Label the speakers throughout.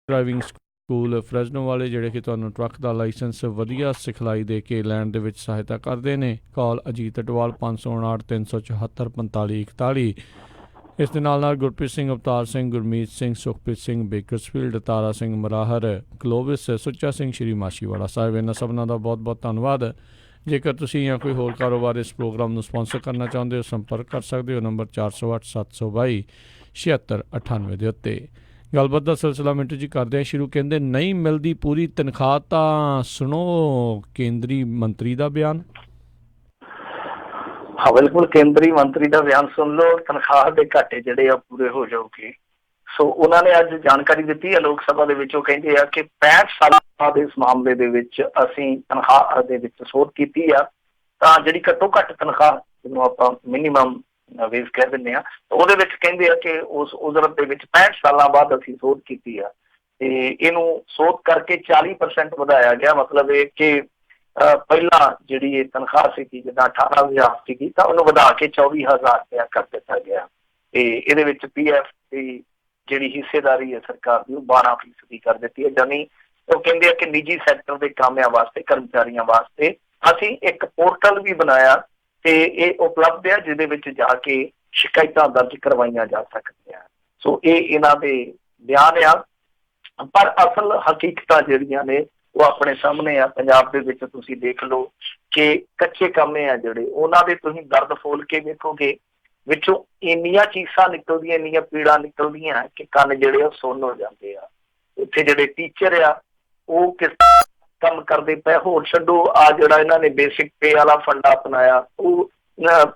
Speaker 1: Driving school ਫਰੈਜ਼ਨੋ ਵਾਲੇ ਜਿਹੜੇ ਕਿ ਤੁਹਾਨੂੰ ਟਰੱਕ ਦਾ ਲਾਇਸੈਂਸ ਵਧੀਆ ਸਿਖਲਾਈ ਦੇ ਕੇ ਲੈਣ ਦੇ ਵਿੱਚ ਸਹਾਇਤਾ ਕਰਦੇ ਨੇ। ਕਾਲ ਅਜੀਤ ਅਟਵਾਲ 559 374 45 41। ਇਸ ਦੇ ਨਾਲ ਗੁਰਪ੍ਰੀਤ ਸਿੰਘ, ਅਵਤਾਰ ਸਿੰਘ, ਗੁਰਮੀਤ ਸਿੰਘ, ਸੁਖਪ੍ਰੀਤ ਸਿੰਘ, ਬੇਕਰਸਫੀਲਡ, ਤਾਰਾ ਸਿੰਘ ਮਰਾਹਰ, ਕਲੋਵਿਸ, ਸੁੱਚਾ ਸਿੰਘ, ਸ਼੍ਰੀ ਮਾਛੀਵਾੜਾ ਸਾਹਿਬ, ਇਹਨਾਂ ਸਭਨਾਂ ਦਾ ਬਹੁਤ ਬਹੁਤ ਧੰਨਵਾਦ। ਜੇਕਰ ਤੁਸੀਂ ਜਾਂ ਕੋਈ ਹੋਰ ਕਾਰੋਬਾਰ ਇਸ ਪ੍ਰੋਗਰਾਮ ਨੂੰ ਸਪੋਂਸਰ ਕਰਨਾ ਚਾਹੁੰਦੇ ਹੋ, ਸੰਪਰਕ ਕਰ ਸਕਦੇ ਹੋ ਨੰਬਰ 408 722 7698 ਦੇ ਉੱਤੇ। ਗੱਲਬਾਤ ਦਾ ਸਿਲਸਿਲਾ ਮਿੰਟੂ ਜੀ ਕਰਦੇ ਹਾਂ ਸ਼ੁਰੂ। ਕਹਿੰਦੇ ਨਹੀਂ ਮਿਲਦੀ ਪੂਰੀ ਤਨਖਾਹ ਤਾਂ ਸੁਣੋ ਕੇਂਦਰੀ ਮੰਤਰੀ ਦਾ ਬਿਆਨ।
Speaker 2: ਹਾਂ ਬਿਲਕੁਲ, ਕੇਂਦਰੀ ਮੰਤਰੀ ਦਾ ਬਿਆਨ ਸੁਣ ਲਓ। ਤਨਖਾਹ ਦੇ ਘਾਟੇ ਜਿਹੜੇ ਆ ਪੂਰੇ ਹੋ ਜਾਊਗੇ। ਸੋ ਉਹਨਾਂ ਨੇ ਅੱਜ ਜਾਣਕਾਰੀ ਦਿੱਤੀ ਹੈ ਲੋਕ ਸਭਾ ਦੇ ਵਿੱਚ। ਉਹ ਕਹਿੰਦੇ ਆ ਕਿ 65 ਸਾਲਾਂ ਦੇ ਇਸ ਮਾਮਲੇ ਦੇ ਵਿੱਚ ਅਸੀਂ ਤਨਖਾਹ ਦੇ ਵਿੱਚ ਸੋਧ ਕੀਤੀ ਆ, ਤਾਂ ਜਿਹੜੀ ਘੱਟੋ ਘੱਟ ਤਨਖਾਹ ਜਿਹਨੂੰ ਆਪਾਂ ਮਿਨੀਮਮ ਵੇਜ ਕਹਿ ਦਿੰਦੇ ਆ, ਉਹਦੇ ਵਿੱਚ ਕਹਿੰਦੇ ਆ ਕਿ ਉਸ ਉਜਰਤ ਦੇ ਵਿੱਚ 65 ਸਾਲਾਂ ਬਾਅਦ ਅਸੀਂ ਸੋਧ ਕੀਤੀ ਆ ਤੇ ਇਹਨੂੰ ਸੋਧ ਕਰਕੇ 40% ਵਧਾਇਆ ਗਿਆ। ਮਤਲਬ ਇਹ ਕਿ ਪਹਿਲਾਂ ਜਿਹੜੀ ਇਹ ਤਨਖਾਹ ਸੀਗੀ ਜਿੱਦਾਂ 18,000 ਸੀਗੀ ਤਾਂ ਉਹਨੂੰ ਵਧਾ ਕੇ 24,000 ਰੁਪਇਆ ਕਰ ਦਿੱਤਾ ਗਿਆ। ਤੇ ਇਹਦੇ ਵਿੱਚ PF ਦੀ ਜਿਹੜੀ ਹਿੱਸੇਦਾਰੀ ਹੈ ਸਰਕਾਰ ਦੀ ਉਹ 12% ਕਰ ਦਿੱਤੀ ਹੈ। ਜਾਨੀ ਉਹ ਕਹਿੰਦੇ ਆ ਕਿ ਨਿੱਜੀ ਸੈਕਟਰ ਦੇ ਕਾਮਿਆਂ ਵਾਸਤੇ, ਕਰਮਚਾਰੀਆਂ ਵਾਸਤੇ ਅਸੀਂ ਇੱਕ ਪੋਰਟਲ ਵੀ ਬਣਾਇਆ ਤੇ ਇਹ ਉਪਲਬਧ ਹੈ ਜਿਹਦੇ ਵਿੱਚ ਜਾ ਕੇ ਸ਼ਿਕਾਇਤਾਂ ਦਰਜ ਕਰਵਾਈਆਂ ਜਾ ਸਕਦੀਆਂ। ਸੋ ਇਹ ਇਹਨਾਂ ਦੇ ਬਿਆਨ ਆ, ਪਰ ਅਸਲ ਹਕੀਕਤਾਂ ਜਿਹੜੀਆਂ ਨੇ ਉਹ ਆਪਣੇ ਸਾਹਮਣੇ ਆ। ਪੰਜਾਬ ਦੇ ਵਿੱਚ ਤੁਸੀਂ ਦੇਖ ਲਓ ਕਿ ਕੱਚੇ ਕਾਮੇ ਆ ਜਿਹੜੇ, ਉਹਨਾਂ ਦੇ ਤੁਸੀਂ ਦਰਦ ਫੋਲ ਕੇ ਵੇਖੋਗੇ, ਵਿੱਚੋਂ ਇੰਨੀਆਂ ਚੀਸਾਂ ਨਿਕਲਦੀਆਂ, ਇੰਨੀਆਂ ਪੀੜਾਂ ਨਿਕਲਦੀਆਂ ਕਿ ਕੰਨ ਜਿਹੜੇ ਆ ਸੁੰਨ ਹੋ ਜਾਂਦੇ ਆ। ਉੱਥੇ ਜਿਹੜੇ ਟੀਚਰ ਆ ਉਹ ਕਿਸ ਕੰਮ ਕਰਦੇ ਪਏ, ਹੋਰ ਛੱਡੋ। ਆ ਜਿਹੜਾ ਇਹਨਾਂ ਨੇ ਬੇਸਿਕ ਪੇ ਵਾਲਾ ਫੰਡਾ ਅਪਣਾਇਆ, ਉਹ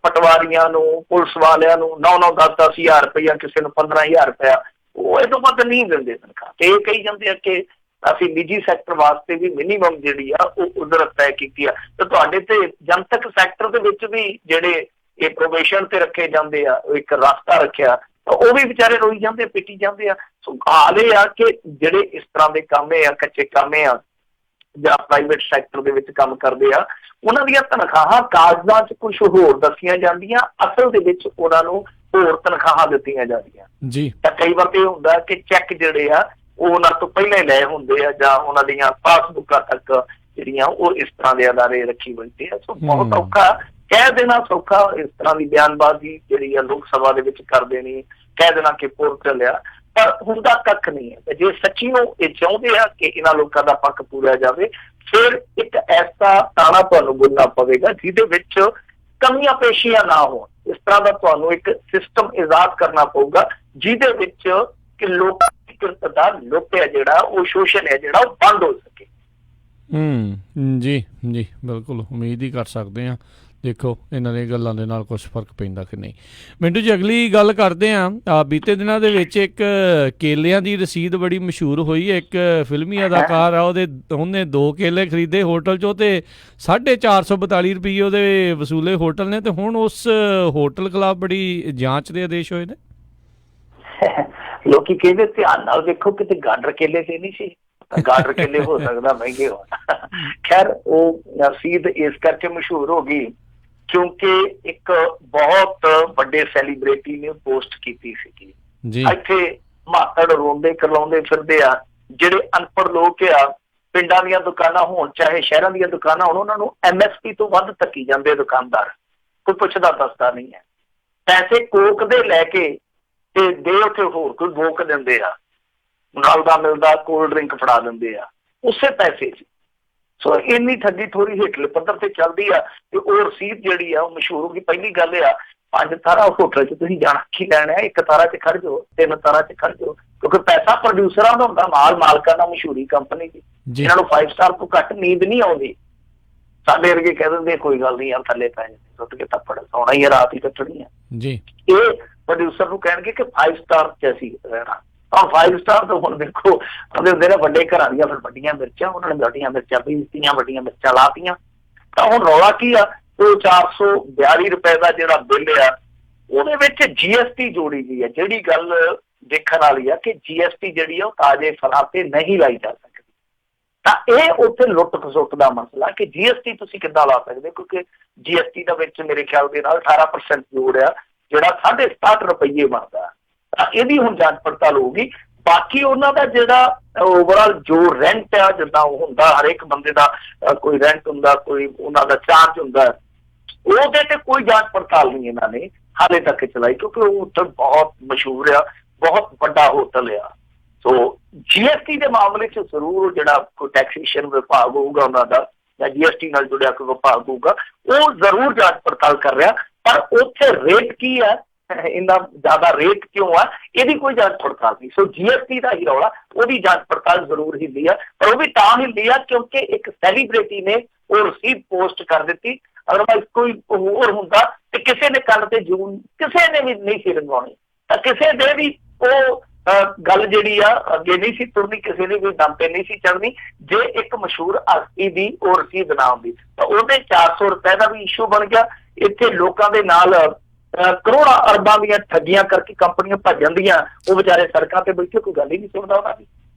Speaker 2: ਪਟਵਾਰੀਆਂ ਨੂੰ, ਪੁਲਿਸ ਵਾਲਿਆਂ ਨੂੰ 9-9, 10-10 ਹਜ਼ਾਰ ਰੁਪਇਆ, ਕਿਸੇ ਨੂੰ 15,000 ਰੁਪਇਆ, ਉਹ ਇਹ ਤੋਂ ਵੱਧ ਨਹੀਂ ਦਿੰਦੇ ਤਨਖਾਹ। ਤੇ ਇਹ ਕਹੀ ਜਾਂਦੇ ਆ ਕਿ ਅਸੀਂ ਨਿੱਜੀ ਸੈਕਟਰ ਵਾਸਤੇ ਵੀ ਮਿਨੀਮਮ ਜਿਹੜੀ ਆ ਉਹ ਉਜਰਤ ਤੈਅ ਕੀਤੀ ਆ। ਤੇ ਤੁਹਾਡੇ ਤੇ ਜਨਤਕ ਸੈਕਟਰ ਦੇ ਵਿੱਚ ਵੀ ਜਿਹੜੇ ਇਹ ਪ੍ਰੋਬੇਸ਼ਨ ਤੇ ਰੱਖੇ ਜਾਂਦੇ ਆ, ਉਹ ਇੱਕ ਰਸਤਾ ਰੱਖਿਆ, ਤਾਂ ਉਹ ਵੀ ਵਿਚਾਰੇ ਰੋਈ ਜਾਂਦੇ, ਪਿੱਟੀ ਜਾਂਦੇ ਆ। ਸੋ ਹਾਲ ਇਹ ਆ ਕਿ ਜਿਹੜੇ ਇਸ ਤਰ੍ਹਾਂ ਦੇ ਕਾਮੇ ਆ, ਕੱਚੇ ਕਾਮੇ ਆ ਜਾਂ ਪ੍ਰਾਈਵੇਟ ਸੈਕਟਰ ਦੇ ਵਿੱਚ ਕੰਮ ਕਰਦੇ ਆ, ਉਹਨਾਂ ਦੀਆਂ ਤਨਖਾਹਾਂ ਕਾਗਜ਼ਾਂ 'ਚ ਕੁਛ ਹੋਰ ਦੱਸੀਆਂ ਜਾਂਦੀਆਂ, ਅਸਲ ਦੇ ਵਿੱਚ ਉਹਨਾਂ ਨੂੰ ਹੋਰ ਤਨਖਾਹਾਂ ਦਿੱਤੀਆਂ ਜਾਂਦੀਆਂ ਜੀ। ਤਾਂ ਕਈ ਵਾਰ ਇਹ ਹੁੰਦਾ ਕਿ ਚੈੱਕ ਜਿਹੜੇ ਆ ਉਹ ਉਹਨਾਂ ਤੋਂ ਪਹਿਲਾਂ ਹੀ ਲਏ ਹੁੰਦੇ ਆ, ਜਾਂ ਉਹਨਾਂ ਦੀਆਂ ਪਾਸਬੁੱਕਾਂ ਤੱਕ ਜਿਹੜੀਆਂ ਉਹ ਇਸ ਤਰ੍ਹਾਂ ਦੇ ਅਦਾਰੇ ਰੱਖੀ ਬੈਠੇ ਆ। ਸੋ ਬਹੁਤ ਔਖਾ ਕਹਿ ਦੇਣਾ, ਸੌਖਾ ਇਸ ਤਰ੍ਹਾਂ ਦੀ ਬਿਆਨਬਾਜ਼ੀ ਜਿਹੜੀ ਆ ਲੋਕ ਸਭਾ ਦੇ ਵਿੱਚ ਕਰ ਦੇਣੀ, ਕਹਿ ਦੇਣਾ ਕਿ ਪੋਰਟਲ ਆ, ਪਰ ਹੁੰਦਾ ਕੱਖ ਨਹੀਂ ਹੈ। ਜੇ ਸੱਚੀ ਉਹ ਇਹ ਚਾਹੁੰਦੇ ਆ ਕਿ ਇਹਨਾਂ ਲੋਕਾਂ ਦਾ ਪੱਖ ਪੂਰਿਆ ਜਾਵੇ, ਫਿਰ ਇੱਕ ਐਸਾ ਤਾਣਾ ਤੁਹਾਨੂੰ ਬੋਲਣਾ ਪਵੇਗਾ ਜਿਹਦੇ ਵਿੱਚ ਕਮੀਆਂ ਪੇਸ਼ੀਆਂ ਨਾ ਹੋਣ। ਇਸ ਤਰ੍ਹਾਂ ਦਾ ਤੁਹਾਨੂੰ ਇੱਕ ਸਿਸਟਮ ਇਜਾਦ ਕਰਨਾ ਪਊਗਾ ਜਿਹਦੇ ਵਿੱਚ ਕਿ ਲੋਕਾਂ ਦਾ ਲੁੱਟਿਆ ਜਿਹੜਾ, ਉਹ ਸ਼ੋਸ਼ਣ ਹੈ ਜਿਹੜਾ, ਉਹ ਬੰਦ ਹੋ ਸਕੇ।
Speaker 1: ਜੀ ਜੀ ਬਿਲਕੁਲ, ਉਮੀਦ ਹੀ ਕਰ ਸਕਦੇ ਹਾਂ। ਦੇਖੋ ਇਹਨਾਂ ਦੀਆਂ ਗੱਲਾਂ ਦੇ ਨਾਲ ਕੁਛ ਫਰਕ ਪੈਂਦਾ ਕਿ ਨਹੀਂ। ਮਿੰਟੂ ਜੀ ਅਗਲੀ ਗੱਲ ਕਰਦੇ ਹਾਂ। ਬੀਤੇ ਦਿਨਾਂ ਦੇ ਵਿੱਚ ਇੱਕ ਕੇਲਿਆਂ ਦੀ ਰਸੀਦ ਬੜੀ ਮਸ਼ਹੂਰ ਹੋਈ ਹੈ। ਇੱਕ ਫਿਲਮੀ ਅਦਾਕਾਰ ਆ, ਉਹਨੇ 2 ਕੇਲੇ ਖਰੀਦੇ ਹੋਟਲ 'ਚੋਂ ਤੇ 442 ਰੁਪਏ ਉਹਦੇ ਵਸੂਲੇ ਹੋਟਲ ਨੇ, ਤੇ ਹੁਣ ਉਸ ਹੋਟਲ ਖਿਲਾਫ ਬੜੀ ਜਾਂਚ ਦੇ ਆਦੇਸ਼ ਹੋਏ ਨੇ।
Speaker 2: ਲੋਕੀ ਕਹਿੰਦੇ ਧਿਆਨ ਨਾਲ ਵੇਖੋ ਕਿਤੇ ਗਾਡਰ ਕੇਲੇ ਤੇ ਨਹੀਂ ਸੀ, ਗਾਡਰ ਕੇਲੇ ਹੋ ਸਕਦਾ ਮਹਿੰਗੇ ਹੋਣ। ਖੈਰ ਉਹ ਰਸੀਦ ਇਸ ਕਰਕੇ ਮਸ਼ਹੂਰ ਹੋ ਗਈ ਕਿਉਂਕਿ ਇੱਕ ਬਹੁਤ ਵੱਡੇ ਸੈਲੀਬ੍ਰਿਟੀ ਨੇ ਪੋਸਟ ਕੀਤੀ ਸੀਗੀ। ਇੱਥੇ ਮਾਤੜ ਰੋਂਦੇ ਕਰਲਾਉਂਦੇ ਫਿਰਦੇ ਆ, ਜਿਹੜੇ ਅਨਪੜ੍ਹ ਲੋਕ ਆ, ਪਿੰਡਾਂ ਦੀਆਂ ਦੁਕਾਨਾਂ ਹੋਣ ਚਾਹੇ ਸ਼ਹਿਰਾਂ ਦੀਆਂ ਦੁਕਾਨਾਂ ਹੋਣ, ਉਹਨਾਂ ਨੂੰ MSP ਤੋਂ ਵੱਧ ਧੱਕੀ ਜਾਂਦੇ ਦੁਕਾਨਦਾਰ। ਕੋਈ ਪੁੱਛਦਾ ਦੱਸਦਾ ਨਹੀਂ ਹੈ। ਪੈਸੇ ਕੋਕ ਦੇ ਲੈ ਕੇ ਤੇ ਦੇ ਉੱਥੇ ਹੋਰ ਕੋਈ ਵੋਕ ਦਿੰਦੇ ਆ, ਨਾਲ ਦਾ ਮਿਲਦਾ ਕੋਲਡ ਡਰਿੰਕ ਫੜਾ ਦਿੰਦੇ ਆ ਉਸੇ ਪੈਸੇ 'ਚ। ਸੋ ਇੰਨੀ ਠੱਗੀ ਥੋੜ੍ਹੀ ਹੇਠਲੇ ਪੱਧਰ ਤੇ ਚੱਲਦੀ ਆ ਤੇ ਉਹ ਰਸੀਦ ਜਿਹੜੀ ਆ ਉਹ ਮਸ਼ਹੂਰ ਹੋ ਗਈ। ਪਹਿਲੀ ਗੱਲ ਆ, 5 ਤਾਰਾ ਹੋਟਲ 'ਚ ਤੁਸੀਂ ਜਾਣਾ ਕੀ ਲੈਣਾ, 1 ਤਾਰਾ 'ਚ ਖੜ ਜਾਓ, 3 ਤਾਰਾ 'ਚ ਖੜ ਜਾਓ, ਕਿਉਂਕਿ ਪੈਸਾ ਪ੍ਰੋਡਿਊਸਰਾਂ ਦਾ ਹੁੰਦਾ, ਮਾਲਕਾਂ ਦਾ, ਮਸ਼ਹੂਰੀ ਕੰਪਨੀ ਦੀ। ਇਹਨਾਂ ਨੂੰ 5 ਸਟਾਰ ਤੋਂ ਘੱਟ ਨੀਂਦ ਨਹੀਂ ਆਉਂਦੀ। ਸਾਡੇ ਵਰਗੇ ਕਹਿ ਦਿੰਦੇ ਕੋਈ ਗੱਲ ਨਹੀਂ ਯਾਰ, ਥੱਲੇ ਪੈ ਜਾਂਦੇ, ਸੁੱਟ ਕੇ ਥੱਪੜ, ਸੌਣਾ ਹੀ ਰਾਤ ਹੀ ਕੱਟਣੀ ਆ ਜੀ। ਇਹ ਪ੍ਰੋਡਿਊਸਰ ਨੂੰ ਕਹਿਣਗੇ ਕਿ 5 ਸਟਾਰ 'ਚ ਅਸੀਂ ਰਹਿਣਾ। ਤਾਂ 5 ਸਟਾਰ ਤੋਂ ਹੁਣ ਦੇਖੋ ਉਹਦੇ ਹੁੰਦੇ ਨੇ ਵੱਡੇ ਘਰਾਂ ਦੀਆਂ ਫਿਰ ਵੱਡੀਆਂ ਮਿਰਚਾਂ, ਉਹਨਾਂ ਨੇ ਵੱਡੀਆਂ ਮਿਰਚਾਂ ਪੀਤੀਆਂ, ਵੱਡੀਆਂ ਮਿਰਚਾਂ ਲਾਤੀਆਂ। ਤਾਂ ਹੁਣ ਰੌਲਾ ਕੀ ਆ, ਉਹ 442 ਰੁਪਏ ਦਾ ਜਿਹੜਾ ਬਿੱਲ ਆ ਉਹਦੇ ਵਿੱਚ GST ਜੋੜੀ ਗਈ ਹੈ। ਜਿਹੜੀ ਗੱਲ ਦੇਖਣ ਵਾਲੀ ਆ ਕਿ GST ਜਿਹੜੀ ਆ ਉਹ ਤਾਜ਼ੇ ਫਲਾਂ ਤੇ ਨਹੀਂ ਲਾਈ ਜਾ ਸਕਦੀ। ਤਾਂ ਇਹ ਉੱਥੇ ਲੁੱਟ ਖਸੁੱਟ ਦਾ ਮਸਲਾ ਕਿ GST ਤੁਸੀਂ ਕਿੱਦਾਂ ਲਾ ਸਕਦੇ, ਕਿਉਂਕਿ GST ਦਾ ਵਿੱਚ ਮੇਰੇ ਖਿਆਲ ਦੇ ਨਾਲ 18% ਜੋੜ ਆ, ਜਿਹੜਾ 67 ਰੁਪਏ ਬਣਦਾ। ਤਾਂ ਇਹਦੀ ਹੁਣ ਜਾਂਚ ਪੜਤਾਲ ਹੋਊਗੀ। ਬਾਕੀ ਉਹਨਾਂ ਦਾ ਜਿਹੜਾ ਓਵਰਆਲ ਜੋ ਰੈਂਟ ਆ, ਜਿੱਦਾਂ ਉਹ ਹੁੰਦਾ ਹਰੇਕ ਬੰਦੇ ਦਾ ਕੋਈ ਰੈਂਟ ਹੁੰਦਾ, ਕੋਈ ਉਹਨਾਂ ਦਾ ਚਾਰਜ ਹੁੰਦਾ, ਉਹਦੇ ਤੇ ਕੋਈ ਜਾਂਚ ਪੜਤਾਲ ਨਹੀਂ ਇਹਨਾਂ ਨੇ ਹਾਲੇ ਤੱਕ ਚਲਾਈ, ਕਿਉਂਕਿ ਉਹ ਹੋਟਲ ਬਹੁਤ ਮਸ਼ਹੂਰ ਆ, ਬਹੁਤ ਵੱਡਾ ਹੋਟਲ ਆ। ਸੋ GST ਦੇ ਮਾਮਲੇ 'ਚ ਜ਼ਰੂਰ ਜਿਹੜਾ ਕੋਈ ਟੈਕਸੇਸ਼ਨ ਵਿਭਾਗ ਹੋਊਗਾ ਉਹਨਾਂ ਦਾ, ਜਾਂ GST ਨਾਲ ਜੁੜਿਆ ਕੋਈ ਵਿਭਾਗ ਹੋਊਗਾ, ਉਹ ਜ਼ਰੂਰ ਜਾਂਚ ਪੜਤਾਲ ਕਰ ਰਿਹਾ। ਪਰ ਉੱਥੇ ਰੇਟ ਕੀ ਹੈ, ਇੰਨਾ ਜ਼ਿਆਦਾ ਰੇਟ ਕਿਉਂ ਆ, ਇਹਦੀ ਕੋਈ ਜਾਂਚ ਪੜਤਾਲ ਨਹੀਂ। ਸੋ GST ਦਾ ਹੀ ਰੌਲਾ, ਉਹਦੀ ਜਾਂਚ ਪੜਤਾਲ ਜ਼ਰੂਰ ਹਿੱਲੀ ਆ, ਪਰ ਉਹ ਵੀ ਤਾਂ ਹਿੱਲੀ ਆ ਕਿਉਂਕਿ ਇੱਕ ਸੈਲੀਬ੍ਰਿਟੀ ਨੇ ਉਹ ਰਸੀਦ ਪੋਸਟ ਕਰ ਦਿੱਤੀ। ਅਦਰਵਾਈਜ਼ ਕੋਈ ਹੋਰ ਹੁੰਦਾ ਤੇ ਕਿਸੇ ਨੇ ਕੰਨ ਤੇ ਜੂਨ ਕਿਸੇ ਨੇ ਵੀ ਨਹੀਂ ਸੀ ਰੰਗਾਉਣੀ, ਤਾਂ ਕਿਸੇ ਦੇ ਵੀ ਉਹ ਗੱਲ ਜਿਹੜੀ ਆ ਅੱਗੇ ਨਹੀਂ ਸੀ ਤੁਰਨੀ, ਕਿਸੇ ਨੇ ਵੀ ਦਮ ਤੇ ਨਹੀਂ ਸੀ ਚੜ੍ਹਨੀ ਜੇ ਇੱਕ ਮਸ਼ਹੂਰ ਹਸਤੀ ਦੀ ਉਹ ਰਸੀਦ ਨਾ ਹੁੰਦੀ। ਤਾਂ ਉਹਦੇ 400 ਰੁਪਏ ਦਾ ਵੀ ਇਸ਼ੂ ਬਣ ਗਿਆ। ਇੱਥੇ ਲੋਕਾਂ ਦੇ ਨਾਲ ਕਰੋੜਾਂ ਅਰਬਾਂ ਦੀਆਂ ਠੱਗੀਆਂ ਕਰਕੇ ਕੰਪਨੀਆਂ ਭੱਜ ਜਾਂਦੀਆਂ, ਉਹ ਵਿਚਾਰੇ ਸੜਕਾਂ ਤੇ ਬੈਠੇ, ਕੋਈ ਗੱਲ ਹੀ ਨਹੀਂ ਸੁਣਦਾ ਉਹਨਾਂ ਦੀ।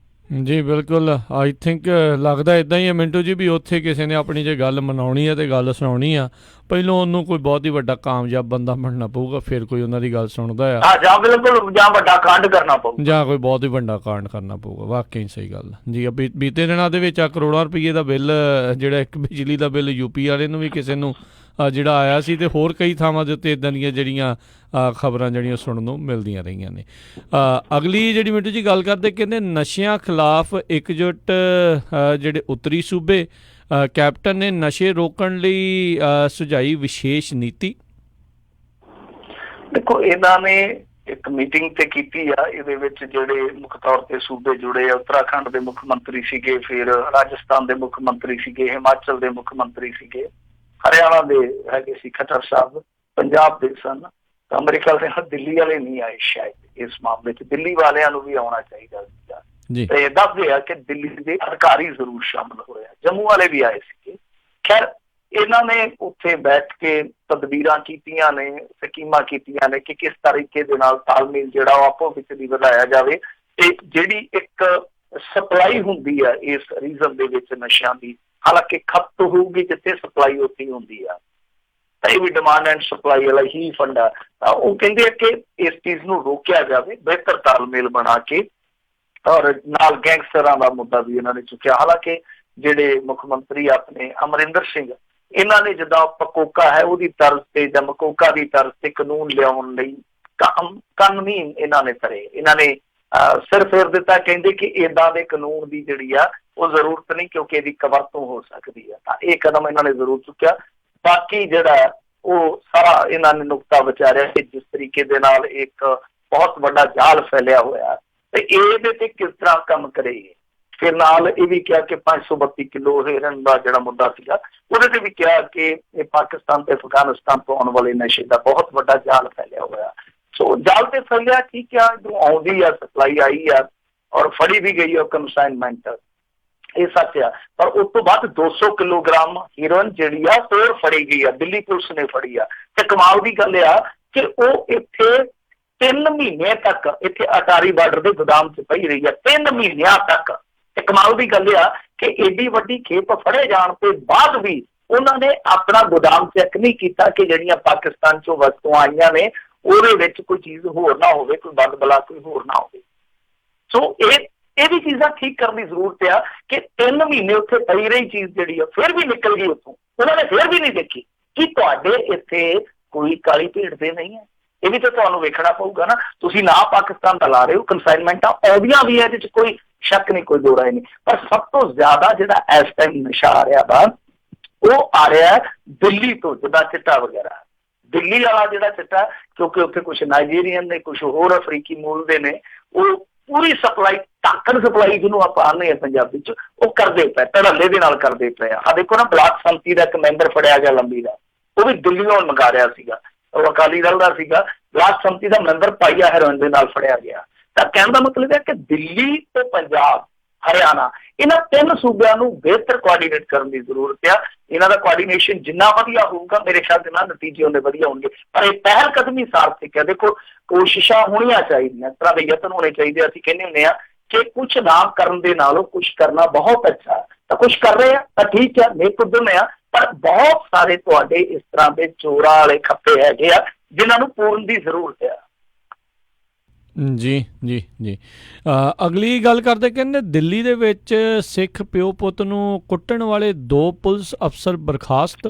Speaker 1: ਜੀ ਬਿਲਕੁਲ, ਆਈ ਥਿੰਕ ਲੱਗਦਾ ਇੱਦਾਂ ਹੀ ਹੈ ਮਿੰਟੂ ਜੀ ਵੀ ਉੱਥੇ ਕਿਸੇ ਨੇ ਆਪਣੀ ਜੇ ਗੱਲ ਮਨਾਉਣੀ ਹੈ ਤੇ ਗੱਲ ਸੁਣਾਉਣੀ ਆ, ਪਹਿਲਾਂ ਉਹਨੂੰ ਕੋਈ ਬਹੁਤ ਹੀ ਵੱਡਾ ਕਾਮਯਾਬ ਬੰਦਾ ਬਣਨਾ ਪਊਗਾ, ਫਿਰ ਕੋਈ ਉਹਨਾਂ ਦੀ ਗੱਲ ਸੁਣਦਾ ਆ,
Speaker 2: ਜਾਂ ਬਿਲਕੁਲ ਜਾਂ ਵੱਡਾ ਕਾਂਡ ਕਰਨਾ ਪਊਗਾ,
Speaker 1: ਜਾਂ ਕੋਈ ਬਹੁਤ ਹੀ ਵੱਡਾ ਕਾਂਡ ਕਰਨਾ ਪਊਗਾ। ਵਾਕਈ ਸਹੀ ਗੱਲ ਜੀ। ਬੀਤੇ ਦਿਨਾਂ ਦੇ ਵਿੱਚ ਆ ਕਰੋੜਾਂ ਰੁਪਈਏ ਦਾ ਬਿੱਲ, ਜਿਹੜਾ ਇੱਕ ਬਿਜਲੀ ਦਾ ਬਿੱਲ UP ਵਾਲੇ ਨੂੰ ਵੀ ਕਿਸੇ ਨੂੰ ਜਿਹੜਾ ਆਇਆ ਸੀ, ਤੇ ਹੋਰ ਕਈ ਥਾਵਾਂ ਦੇ ਉੱਤੇ ਇੱਦਾਂ ਦੀਆਂ ਜਿਹੜੀਆਂ ਖਬਰਾਂ ਜਿਹੜੀਆਂ ਸੁਣਨ ਨੂੰ ਮਿਲਦੀਆਂ ਰਹੀਆਂ ਨੇ। ਅਗਲੀ ਜਿਹੜੀ ਮਿੰਟੂ ਜੀ ਗੱਲ ਕਰਦੇ, ਕਹਿੰਦੇ ਨਸ਼ਿਆਂ ਖਿਲਾਫ ਇਕਜੁੱਟ ਜਿਹੜੇ ਉੱਤਰੀ ਸੂਬੇ, ਕੈਪਟਨ ਨੇ ਨਸ਼ੇ ਰੋਕਣ ਲਈ ਸੁਝਾਈ ਵਿਸ਼ੇਸ਼ ਨੀਤੀ।
Speaker 2: ਦੇਖੋ ਇਹਨਾਂ ਨੇ ਇੱਕ ਮੀਟਿੰਗ ਤੇ ਕੀਤੀ ਆ, ਇਹਦੇ ਵਿੱਚ ਜਿਹੜੇ ਮੁੱਖ ਤੌਰ ਤੇ ਸੂਬੇ ਜੁੜੇ ਆ, ਉੱਤਰਾਖੰਡ ਦੇ ਮੁੱਖ ਮੰਤਰੀ ਸੀਗੇ, ਫਿਰ ਰਾਜਸਥਾਨ ਦੇ ਮੁੱਖ ਮੰਤਰੀ ਸੀਗੇ, ਹਿਮਾਚਲ ਦੇ ਮੁੱਖ ਮੰਤਰੀ ਸੀਗੇ, ਹਰਿਆਣਾ ਦੇ ਹੈਗੇ ਸੀ ਖੱਟਰ ਸਾਹਿਬ, ਪੰਜਾਬ ਦੇ ਸਨ। ਤਾਂ ਮੇਰੇ ਖਿਆਲ ਦੇ ਦਿੱਲੀ ਵਾਲੇ ਨਹੀਂ ਆਏ ਸ਼ਾਇਦ ਇਸ ਮਾਮਲੇ 'ਚ, ਦਿੱਲੀ ਵਾਲਿਆਂ ਨੂੰ ਵੀ ਆਉਣਾ ਚਾਹੀਦਾ ਸੀਗਾ। ਤੇ ਦੱਸਦੇ ਆ ਕਿ ਦਿੱਲੀ ਦੇ ਅਧਿਕਾਰੀ ਜ਼ਰੂਰ ਸ਼ਾਮਲ ਹੋਏ ਆ, ਜੰਮੂ ਵਾਲੇ ਵੀ ਆਏ ਸੀਗੇ। ਖੈਰ ਇਹਨਾਂ ਨੇ ਉੱਥੇ ਬੈਠ ਕੇ ਤਦਬੀਰਾਂ ਕੀਤੀਆਂ ਨੇ, ਸਕੀਮਾਂ ਕੀਤੀਆਂ ਨੇ ਕਿ ਕਿਸ ਤਰੀਕੇ ਦੇ ਨਾਲ ਤਾਲਮੇਲ ਜਿਹੜਾ ਉਹ ਆਪੋ ਵਿੱਚ ਦੀ ਵਧਾਇਆ ਜਾਵੇ, ਤੇ ਜਿਹੜੀ ਇੱਕ ਸਪਲਾਈ ਹੁੰਦੀ ਆ ਇਸ ਰੀਜਨ ਦੇ ਵਿੱਚ ਨਸ਼ਿਆਂ ਦੀ, ਹਾਲਾਂਕਿ ਖਪਤ ਹੋਊਗੀ ਜਿੱਥੇ ਸਪਲਾਈ ਉੱਥੇ ਹੁੰਦੀ ਆ, ਤਾਂ ਇਹ ਵੀ ਡਿਮਾਂਡ ਐਂਡ ਸਪਲਾਈ ਵਾਲਾ ਹੀ ਫੰਡ ਆ। ਤਾਂ ਉਹ ਕਹਿੰਦੇ ਆ ਕਿ ਇਸ ਚੀਜ਼ ਨੂੰ ਰੋਕਿਆ ਜਾਵੇ ਬਿਹਤਰ ਤਾਲਮੇਲ ਬਣਾ ਕੇ, ਔਰ ਨਾਲ ਗੈਂਗਸਟਰਾਂ ਦਾ ਮੁੱਦਾ ਵੀ ਇਹਨਾਂ ਨੇ ਚੁੱਕਿਆ। ਹਾਲਾਂਕਿ ਜਿਹੜੇ ਮੁੱਖ ਮੰਤਰੀ ਆਪਣੇ ਅਮਰਿੰਦਰ ਸਿੰਘ, ਇਹਨਾਂ ਨੇ ਜਿੱਦਾਂ ਪਕੋਕਾ ਹੈ ਉਹਦੀ ਤਰਜ਼ ਤੇ ਜਾਂ ਮਕੋਕਾ ਦੀ ਤਰਜ਼ ਤੇ ਕਾਨੂੰਨ ਲਿਆਉਣ ਲਈ ਕੰਨ ਨਹੀਂ ਇਹਨਾਂ ਨੇ ਧਰੇ, ਇਹਨਾਂ ਨੇ ਸਿਰ ਫੇਰ ਦਿੱਤਾ, ਕਹਿੰਦੇ ਕਿ ਏਦਾਂ ਦੇ ਕਾਨੂੰਨ ਦੀ ਜਿਹੜੀ ਆ ਉਹ ਜ਼ਰੂਰਤ ਨਹੀਂ ਕਿਉਂਕਿ ਇਹਦੀ ਕਵਰਤੋਂ ਹੋ ਸਕਦੀ ਆ। ਤਾਂ ਇਹ ਕਦਮ ਇਹਨਾਂ ਨੇ ਜ਼ਰੂਰ ਚੁੱਕਿਆ। ਬਾਕੀ ਜਿਹੜਾ ਉਹ ਸਾਰਾ ਇਹਨਾਂ ਨੇ ਨੁਕਤਾ ਵਿਚਾਰਿਆ ਕਿ ਜਿਸ ਤਰੀਕੇ ਦੇ ਨਾਲ ਇੱਕ ਬਹੁਤ ਵੱਡਾ ਜਾਲ ਫੈਲਿਆ ਹੋਇਆ, ਤੇ ਇਹਦੇ ਤੇ ਕਿਸ ਤਰ੍ਹਾਂ ਕੰਮ ਕਰੇਗੀ। ਫਿਰ ਨਾਲ ਇਹ ਵੀ ਕਿਹਾ ਕਿ 532 ਕਿਲੋ ਹੀਰਨ ਦਾ ਜਿਹੜਾ ਮੁੱਦਾ ਸੀਗਾ, ਉਹਦੇ ਤੇ ਵੀ ਕਿਹਾ ਕਿ ਇਹ ਪਾਕਿਸਤਾਨ ਤੇ ਅਫਗਾਨਿਸਤਾਨ ਤੋਂ ਆਉਣ ਵਾਲੇ ਨਸ਼ੇ ਦਾ ਬਹੁਤ ਵੱਡਾ ਜਾਲ ਫੈਲਿਆ ਹੋਇਆ। ਸੋ ਜਾਲ ਤੇ ਫੈਲਿਆ, ਠੀਕ ਆ, ਜੋ ਆਉਂਦੀ ਆ ਸਪਲਾਈ ਆਈ ਆ ਔਰ ਫੜੀ ਵੀ ਗਈ ਆ ਕੰਸਾਈਨਮੈਂਟ, ਇਹ ਸੱਚ ਆ। ਪਰ ਉਸ ਤੋਂ ਬਾਅਦ 200 ਕਿਲੋਗ੍ਰਾਮ ਹੀਰੋਇਨ ਜਿਹੜੀ ਆ ਹੋਰ ਫੜੀ ਗਈ ਆ, ਦਿੱਲੀ ਪੁਲਿਸ ਨੇ ਫੜੀ ਆ। ਤੇ ਕਮਾਲ ਦੀ ਗੱਲ ਆ ਕਿ ਉਹ ਇੱਥੇ 3 ਮਹੀਨੇ ਤੱਕ ਇੱਥੇ ਅਟਾਰੀ ਬਾਰਡਰ ਦੇ ਗੋਦਾਮ 'ਚ ਪਈ ਰਹੀ ਆ, 3 ਮਹੀਨਿਆਂ ਤੱਕ। ਤੇ ਕਮਾਲ ਦੀ ਗੱਲ ਆ ਕਿ ਏਡੀ ਵੱਡੀ ਖੇਪ ਫੜੇ ਜਾਣ ਤੋਂ ਬਾਅਦ ਵੀ ਉਹਨਾਂ ਨੇ ਆਪਣਾ ਗੋਦਾਮ ਚੈੱਕ ਨਹੀਂ ਕੀਤਾ ਕਿ ਜਿਹੜੀਆਂ ਪਾਕਿਸਤਾਨ 'ਚੋਂ ਵਸਤੂਆਂ ਆਈਆਂ ਨੇ ਉਹਦੇ ਵਿੱਚ ਕੋਈ ਚੀਜ਼ ਹੋਰ ਨਾ ਹੋਵੇ, ਕੋਈ ਬਦਬਲਾ ਕੋਈ ਹੋਰ ਨਾ ਹੋਵੇ। ਸੋ ਇਹ ਵੀ ਚੀਜ਼ਾਂ ਠੀਕ ਕਰਨ ਦੀ ਜ਼ਰੂਰਤ ਆ ਕਿ 3 ਮਹੀਨੇ ਉੱਥੇ ਪਈ ਰਹੀ ਚੀਜ਼ ਜਿਹੜੀ ਆ ਫਿਰ ਵੀ ਨਿਕਲ ਗਈ ਉੱਥੋਂ, ਉਹਨਾਂ ਨੇ ਫਿਰ ਵੀ ਨਹੀਂ ਦੇਖੀ ਕਿ ਤੁਹਾਡੇ ਇੱਥੇ ਕੋਈ ਕਾਲੀ ਭੇਡ ਤੇ ਨਹੀਂ ਹੈ। ਇਹ ਵੀ ਤਾਂ ਤੁਹਾਨੂੰ ਵੇਖਣਾ ਪਊਗਾ ਨਾ। ਤੁਸੀਂ ਨਾ ਪਾਕਿਸਤਾਨ ਦਾ ਲਾ ਰਹੇ ਹੋ, ਕੰਸਾਈਨਮੈਂਟਾਂ ਆਉਂਦੀਆਂ ਵੀ ਹੈ, ਇਹਦੇ 'ਚ ਕੋਈ ਸ਼ੱਕ ਨਹੀਂ, ਕੋਈ ਦੋ ਰਾਏ ਨਹੀਂ। ਪਰ ਸਭ ਤੋਂ ਜ਼ਿਆਦਾ ਜਿਹੜਾ ਇਸ ਟਾਈਮ ਨਸ਼ਾ ਆ ਰਿਹਾ ਵਾ ਉਹ ਆ ਰਿਹਾ ਦਿੱਲੀ ਤੋਂ, ਜਿੱਦਾਂ ਚਿੱਟਾ ਵਗੈਰਾ। ਦਿੱਲੀ ਵਾਲਾ ਜਿਹੜਾ ਚਿੱਟਾ, ਕਿਉਂਕਿ ਉੱਥੇ ਕੁਛ ਨਾਈਜੀਰੀਅਨ ਨੇ, ਕੁਛ ਹੋਰ ਅਫਰੀਕੀ ਮੂਲ ਦੇ ਨੇ, ਉਹ ਪੂਰੀ ਸਪਲਾਈ, ਟਾਕਣ ਸਪਲਾਈ ਜਿਹਨੂੰ ਆਪਾਂ ਆਉਂਦੇ ਹਾਂ ਪੰਜਾਬੀ 'ਚ, ਉਹ ਕਰਦੇ ਪਏ, ਧੜੱਲੇ ਦੇ ਨਾਲ ਕਰਦੇ ਪਏ ਆ। ਦੇਖੋ ਨਾ, ਬਲਾਕ ਸੰਮਤੀ ਦਾ ਇੱਕ ਮੈਂਬਰ ਫੜਿਆ ਗਿਆ ਲੰਬੀ ਦਾ, ਉਹ ਵੀ ਦਿੱਲੀੋਂ ਮੰਗਾ ਰਿਹਾ ਸੀਗਾ, ਉਹ ਅਕਾਲੀ ਦਲ ਦਾ ਸੀਗਾ। ਬਲਾਕ ਸੰਮਤੀ ਦਾ ਮੈਂਬਰ ਪਾਈਆ ਹੈਰੋਇਨ ਦੇ ਨਾਲ ਫੜਿਆ ਗਿਆ। ਤਾਂ ਕਹਿਣ ਦਾ ਮਤਲਬ ਹੈ ਕਿ ਦਿੱਲੀ ਤੇ ਪੰਜਾਬ, ਹਰਿਆਣਾ, ਇਹਨਾਂ 3 ਸੂਬਿਆਂ ਨੂੰ ਬਿਹਤਰ ਕੋਆਰਡੀਨੇਟ ਕਰਨ ਦੀ ਜ਼ਰੂਰਤ ਆ। ਇਹਨਾਂ ਦਾ ਕੋਆਰਡੀਨੇਸ਼ਨ ਜਿੰਨਾ ਵਧੀਆ ਹੋਊਗਾ, ਮੇਰੇ ਖਿਆਲ ਦੇ ਨਾਲ ਨਤੀਜੇ ਉਹਨੇ ਵਧੀਆ ਹੋਣਗੇ। ਪਰ ਇਹ ਪਹਿਲ ਕਦਮੀ ਸਾਰਥਕ ਹੈ। ਦੇਖੋ, ਕੋਸ਼ਿਸ਼ਾਂ ਹੋਣੀਆਂ ਚਾਹੀਦੀਆਂ, ਇਸ ਤਰ੍ਹਾਂ ਦੇ ਯਤਨ ਹੋਣੇ ਚਾਹੀਦੇ। ਅਸੀਂ ਕਹਿੰਦੇ ਹੁੰਦੇ ਹਾਂ ਕਿ ਕੁਛ ਨਾ ਕਰਨ ਦੇ ਨਾਲੋਂ ਕੁਛ ਕਰਨਾ ਬਹੁਤ ਅੱਛਾ। ਤਾਂ ਕੁਛ ਕਰ ਰਹੇ ਆ ਤਾਂ ਠੀਕ ਆ, ਨੇਕ ਉਦਮ ਆ, ਪਰ ਬਹੁਤ ਸਾਰੇ ਤੁਹਾਡੇ ਇਸ ਤਰ੍ਹਾਂ ਦੇ ਚੋਰਾਂ ਵਾਲੇ ਖੱਪੇ ਹੈਗੇ ਆ ਜਿਨ੍ਹਾਂ ਨੂੰ ਪੂਰਨ ਦੀ ਜ਼ਰੂਰਤ ਆ।
Speaker 1: ਜੀ ਜੀ ਜੀ। ਅਗਲੀ ਗੱਲ ਕਰਦੇ, ਕਹਿੰਦੇ ਦਿੱਲੀ ਦੇ ਵਿੱਚ ਸਿੱਖ ਪਿਓ ਪੁੱਤ ਨੂੰ ਕੁੱਟਣ ਵਾਲੇ 2 ਪੁਲਿਸ ਅਫਸਰ ਬਰਖਾਸਤ।